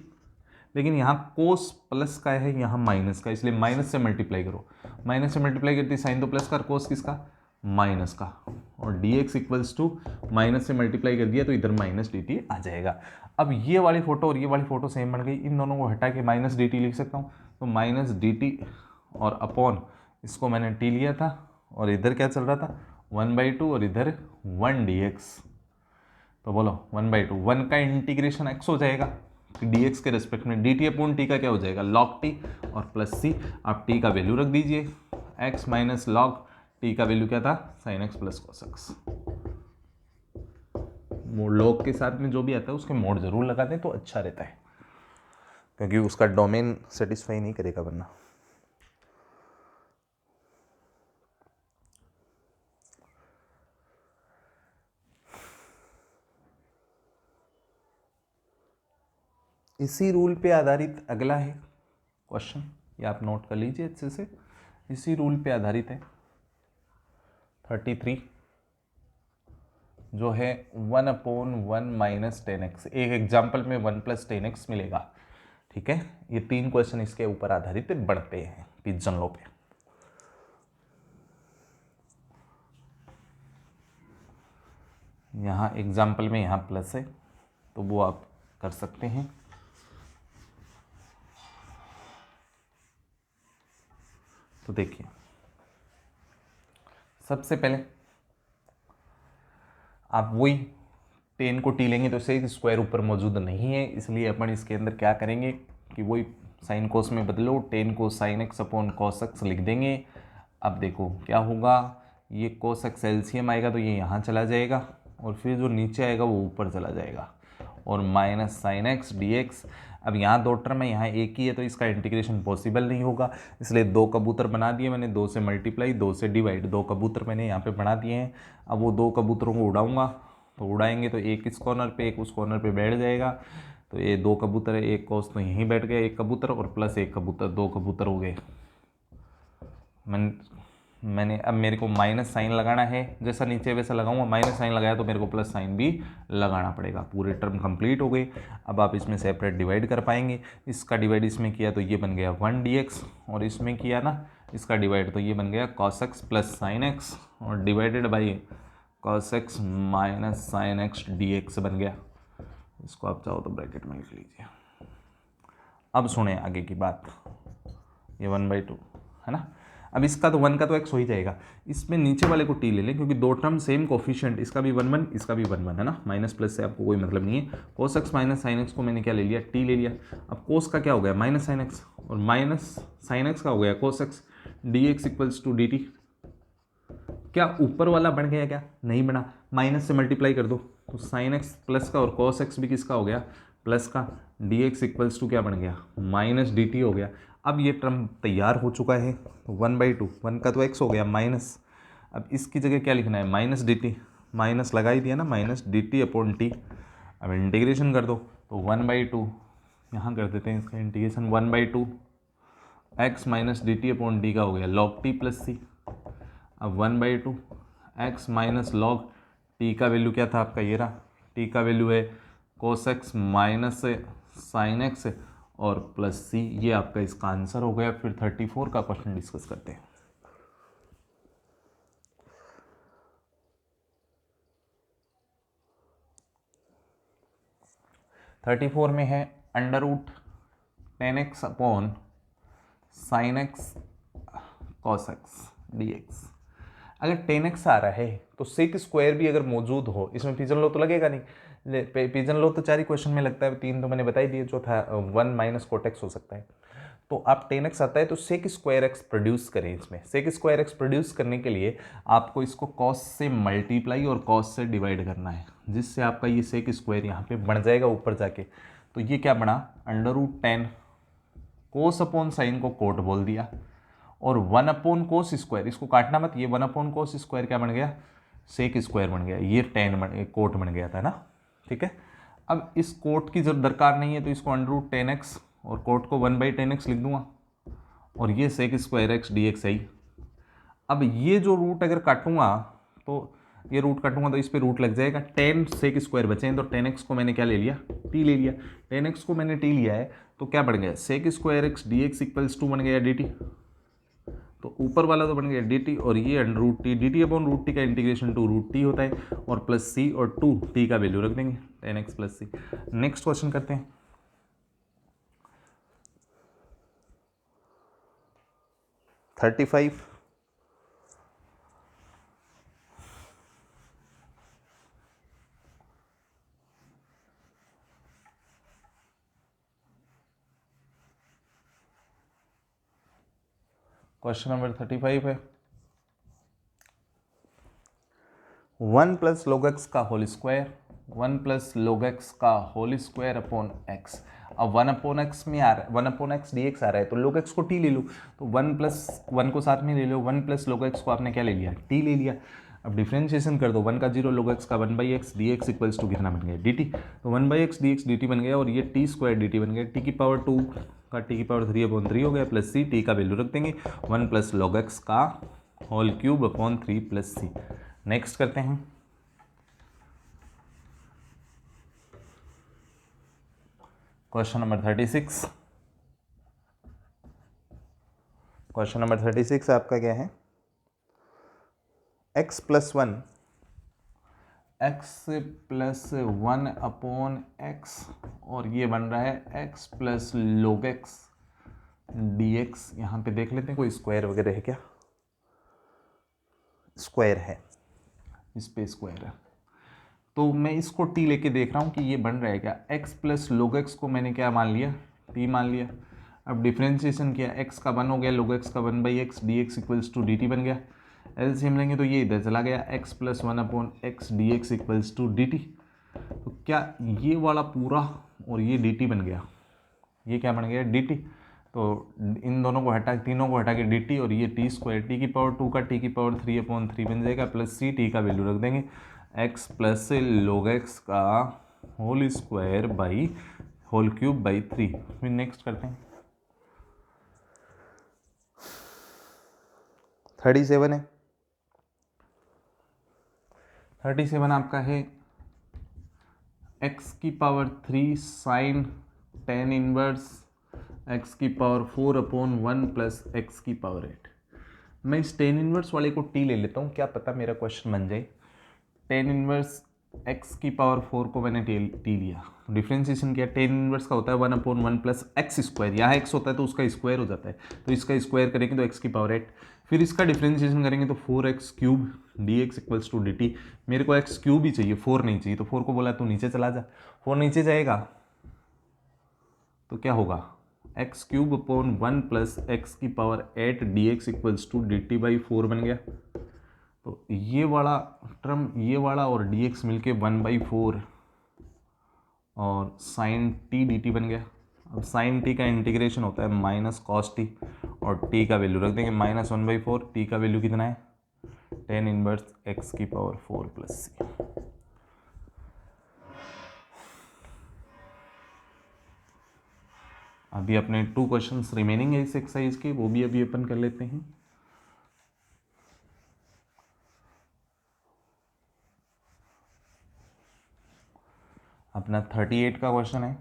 लेकिन यहाँ कोस प्लस का है, यहाँ माइनस का, इसलिए माइनस से मल्टीप्लाई करो, माइनस से मल्टीप्लाई करती साइन तो प्लस का, कोस किसका, माइनस का, और d x equals to minus से मल्टीप्लाई कर दिया तो इधर माइनस डी टी आ जाएगा। अब ये वाली फोटो और ये वाली फोटो सेम बन गई, इन दोनों को हटा के माइनस डी टी लिख सकता हूँ, तो माइनस डी टी और अपॉन इसको मैंने टी लिया था, और इधर क्या चल रहा था 1/2 और इधर 1 dx। तो बोलो 1/2, 1 का इंटीग्रेशन x हो जाएगा dx के रेस्पेक्ट में, dt अपॉन टी का क्या हो जाएगा log t, और प्लस c। आप t का वैल्यू रख दीजिए, x माइनस लॉग t का वैल्यू क्या था, sine x plus cos x. Log के साथ में जो भी आता है उसके मोड जरूर लगा दें तो अच्छा रहता है, क्योंकि उसका डोमेन सेटिस्फाई नहीं करेगा वरना। इसी रूल पे आधारित अगला है क्वेश्चन, ये आप नोट कर लीजिए अच्छे से, इसी रूल पे आधारित है 33, जो है 1/1 माइनस 10x। एक एग्जाम्पल में 1 + 10x मिलेगा, ठीक है। ये 3 क्वेश्चन इसके ऊपर आधारित बढ़ते हैं पिजन लॉ पे। यहाँ एग्जाम्पल में यहाँ प्लस है तो वो आप कर सकते हैं। तो देखिए, सबसे पहले आप वही 10 को टी लेंगे तो इसे स्क्वायर ऊपर मौजूद नहीं है, इसलिए अपन इसके अंदर क्या करेंगे कि वही साइन कोस में बदलो, 10 को sine x upon cos x लिख देंगे। अब देखो क्या होगा, ये कोस एक्स एलसीएम आएगा तो ये यहाँ चला जाएगा, और फिर जो नीचे आएगा वो ऊपर चला जाएगा, और minus sine x d x. अब यहाँ 2 टर्म है, यहाँ एक ही है, तो इसका इंटीग्रेशन पॉसिबल नहीं होगा, इसलिए 2 कबूतर बना दिए मैंने, 2 से मल्टीप्लाई 2 से डिवाइड, 2 कबूतर मैंने यहाँ पे बना दिए हैं। अब वो 2 कबूतरों को उड़ाऊंगा, तो उड़ाएंगे तो एक इस कॉर्नर पे एक उस कॉर्नर पे बैठ जाएगा, तो ये 2 कबूतर है, एक कोस तो यहीं बैठ गया एक कबूतर, और प्लस एक कबूतर, 2 कबूतर हो गए। मैंने अब मेरे को माइनस साइन लगाना है, जैसा नीचे वैसा लगाऊंगा, माइनस साइन लगाया तो मेरे को प्लस साइन भी लगाना पड़ेगा। पूरे टर्म कंप्लीट हो गए। अब आप इसमें सेपरेट डिवाइड कर पाएंगे, इसका डिवाइड इसमें किया तो ये बन गया 1 dx, और इसमें किया ना इसका डिवाइड तो ये बन गया cos x plus sine x, और divided by cos x minus sine x dx बन गया। इसको आप चाहो तो ब्रैकेट में लिख लीजिए। अब सुने आगे की बात, ये 1/2 है ना। अब इसका तो 1 का तो x हो ही जाएगा, इसमें नीचे वाले को t ले लें, क्योंकि 2 टर्म सेम कोफिशिएंट, इसका भी 1 इसका भी 1 है ना, माइनस प्लस से आपको कोई मतलब नहीं है। cos x minus sine x को मैंने क्या ले लिया, t ले लिया। अब cos का क्या हो गया माइनस साइन एक्स, और माइनस साइन एक्स का हो गया cos x, d x equals to d t. क्या ऊपर वाला बन गया क्या? नहीं बना, माइनस से मल्टीप्लाई कर दो तो साइन एक्स प्लस का और कॉस एक्स भी किसका हो गया? प्लस का। डी एक्स इक्वल्स टू क्या बन गया? माइनस डी टी हो गया। अब ये टर्म तैयार हो चुका है, 1/2, 1 का तो एक्स हो गया माइनस, अब इसकी जगह क्या लिखना है? माइनस डी टी, माइनस लगा ही दिया ना, minus d t upon T. अब इंटीग्रेशन कर दो तो 1/2, यहाँ कर देते हैं इसका integration, 1/2 x minus d t upon D का हो गया लॉग टी प्लस सी। अब 1/2 एक्स माइनस लॉग टी का वैल्यू क्या था आपका? ये रहा, टी का वैल्यू है cos x minus sine x और प्लस सी। ये आपका इसका आंसर हो गया। फिर 34 का क्वेश्चन डिस्कस करते हैं। थर्टी फोर में है under root 10x upon sine x cos x d x. अगर 10x आ रहा है तो सेक स्क्वायर भी अगर मौजूद हो, इसमें पिजन लो तो लगेगा नहीं, पिजन लो तो 4 ही क्वेश्चन में लगता है, 3 तो मैंने बता ही दिए, जो था 1 माइनस कोटेक्स हो सकता है। तो आप 10x आता है तो सेक स्क्वायर एक्स प्रोड्यूस करें। इसमें सेक स्क्वायर एक्स प्रोड्यूस करने के लिए आपको इसको कॉस से मल्टीप्लाई और कॉस से डिवाइड करना है, जिससे आपका ये सेक स्क्वायर यहाँ पे बन जाएगा ऊपर जाके। तो ये क्या बना? Under root 10 cos upon sine को कोट बोल दिया, और 1 अपॉन कोस स्क्वायर, इसको काटना मत, ये 1 अपॉन कोस स्क्वायर क्या बन गया? सेक स्क्वायर बन गया। ये 10 कोट बन गया था ना, ठीक है। अब इस कोट की जब दरकार नहीं है तो इसको अंडर रूट 10x और कोट को 1/10x लिख दूंगा, और ये sec square x d x है। अब ये जो रूट अगर काटूंगा तो ये रूट काटूंगा तो इस पर रूट लग जाएगा, 10 सेक स्क्वायर बचे हैं, तो 10x को मैंने क्या ले लिया? टी ले लिया। 10x को मैंने टी लिया है तो क्या बन गया? Sec square x d x equals to बन गया डी टी। तो ऊपर वाला तो बन गया डी टी, और ये under root t, d t upon root t का इंटीग्रेशन टू रूट टी होता है, और प्लस सी और 2 टी का वैल्यू रख देंगे 10x प्लस सी। नेक्स्ट क्वेश्चन करते हैं। थर्टी फाइव क्वेश्चन नंबर 35 है 1 प्लस लोग एक्स का whole square, 1 plus log x का होल स्क्वायर अपॉन एक्स। अब 1 अपॉन एक्स में आ रहा है, 1 अपॉन एक्स डी एक्स आ रहा है, तो लोग एक्स को टी ले लो, तो 1 प्लस 1 को साथ में ले लो, 1 प्लस लोग एक्स को आपने क्या ले लिया? टी ले लिया। अब डिफ्रेंशिएशन कर दो, 1 का 0 लोग एक्स का 1/x d x equals to कितना बन गया? D t. तो 1/x d x D t बन गया, और ये टी स्क्वायर डी टी बन गया, टी की पावर 2 का टी की पावर 3/3 हो गया, प्लस सी, टी का वैल्यू रख देंगे 1 प्लस लॉग एक्स का होल क्यूब अपॉन 3 प्लस सी। नेक्स्ट करते हैं। Question number 36। क्वेश्चन नंबर 36 आपका क्या है? x प्लस 1 अपॉन एक्स, और ये बन रहा है x plus log x d x. यहाँ पे देख लेते हैं कोई स्क्वायर वगैरह है क्या? स्क्वायर है, इस पे स्क्वायर है, तो मैं इसको t लेके देख रहा हूँ कि ये बन रहा है क्या? x प्लस लोग एक्स को मैंने क्या मान लिया? t मान लिया। अब डिफ्रेंशिएशन किया, x का 1 हो गया, लोग एक्स का 1/x d x equals to d t बन गया। एलसीएम लेंगे तो ये इधर चला गया, x plus 1 upon x d x equals to d t. तो क्या ये वाला पूरा और ये डी टी बन गया? ये क्या बन गया? D t. तो इन दोनों को हटा, तीनों को हटा के डी टी, और ये टी स्क्वायर, टी की पावर 2 का टी की पावर 3/3 बन जाएगा, प्लस सी, टी का वैल्यू रख देंगे x प्लस लोग एक्स का whole square by whole cube by 3। फिर नेक्स्ट करते हैं। 37 है, 37 आपका है x की power 3 sine tan inverse x की पावर 4 अपॉन 1 प्लस एक्स की पावर 8। मैं इस टेन इनवर्स वाले को t ले लेता हूँ, क्या पता मेरा क्वेश्चन बन जाए। टेन इनवर्स x की पावर 4 को मैंने t लिया, डिफ्रेंशिएशन किया, टेन इनवर्स का होता है 1 अपॉन 1 प्लस एक्स स्क्वायर, यहाँ x होता है तो उसका स्क्वायर हो जाता है, तो इसका स्क्वायर करेंगे तो x की पावर 8, फिर इसका डिफ्रेंशिएशन करेंगे तो 4x cube d x equals to d t. मेरे को x क्यूब ही चाहिए, 4 नहीं चाहिए, तो 4 को बोला तू नीचे चला जा, 4 नीचे जाएगा तो क्या होगा? X cube upon 1 plus x की power 8 d x equals to d t by 4 बन गया। तो ये वाला टर्म, ये वाला और dx मिलके 1/4 और साइन टी डी टी बन गया। अब साइन टी का इंटीग्रेशन होता है माइनस कॉस टी, और टी का वैल्यू रख देंगे -1/4। टी का वैल्यू कितना है, tan इनवर्स x⁴ + c। अभी अपने 2 क्वेश्चंस रिमेनिंग है इस एक्सरसाइज के, वो भी अभी अपन कर लेते हैं। अपना 38 का क्वेश्चन है।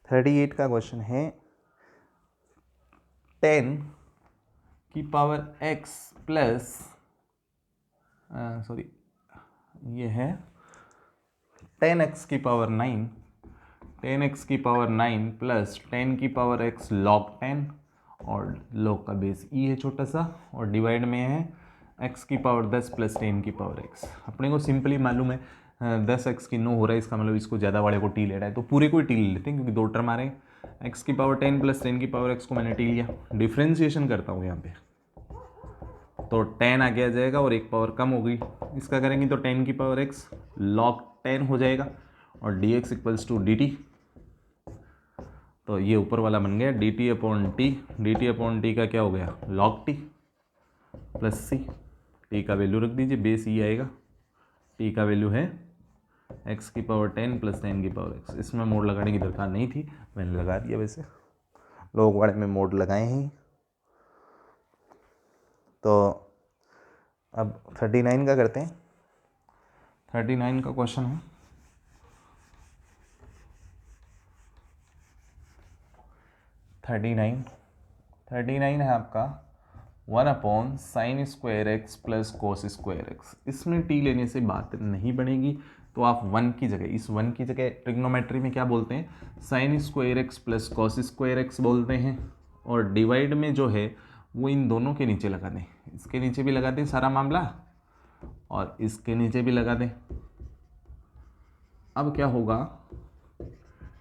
38 का क्वेश्चन है 10 की पावर x प्लस, सॉरी ये है 10x की पावर 9, 10x की पावर 9 प्लस 10 की पावर x log 10, और log का बेस e है छोटा सा, और डिवाइड में है x की पावर 10 प्लस 10 की पावर x। अपने को सिंपली मालूम है 10x की 9 हो रहा है, इसका मतलब इसको ज़्यादा वाले को t ले रहा है, तो पूरे को ही t ले लेते हैं क्योंकि 2 टर्म आ रहे हैं। x की पावर 10 प्लस 10 की पावर x को मैंने t लिया, डिफ्रेंसिएशन करता हूँ यहाँ पे, तो 10 आगे आ जाएगा और एक पावर कम हो गई, इसका करेंगे तो 10 की पावर x log 10 हो जाएगा, और dx इक्वल्स टू dt, तो ये ऊपर वाला बन गया dt/t। dt/t का क्या हो गया, log t plus c। t का वैल्यू रख दीजिए, बेस e आएगा, t का वैल्यू है x की पावर 10 प्लस 10 की पावर x। इसमें मोड लगाने की दरकार नहीं थी, मैंने लगा दिया, वैसे लोग वाले में मोड लगाए हैं। तो अब 39 का करते हैं। 39 का क्वेश्चन है 39 है आपका 1/sin² x plus cos² x। इसमें t लेने से बात नहीं बनेगी, तो आप 1 की जगह, इस 1 की जगह ट्रिग्नोमेट्री में क्या बोलते हैं, sin² x plus cos² x बोलते हैं, और डिवाइड में जो है वो इन दोनों के नीचे लगा दें, इसके नीचे भी लगा दें सारा मामला, और इसके नीचे भी लगा दें। अब क्या होगा,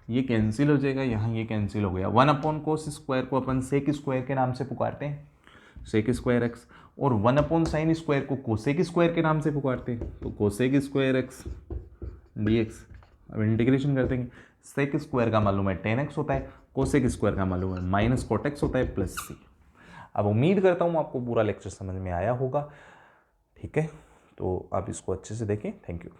ये कैंसिल हो जाएगा, यहाँ ये कैंसिल हो गया। 1/cos² को अपन sec² के नाम से पुकारते हैं, sec² x, और 1/sin² को cosec² के नाम से पुकारते हैं, तो cosec² x dx। अब इंटीग्रेशन कर देंगे, sec² का मालूम है 10x होता है, cosec² का मालूम है -cot x होता है प्लस c। अब उम्मीद करता हूँ आपको पूरा लेक्चर समझ में आया होगा, ठीक है, तो आप इसको अच्छे से देखें। Thank you.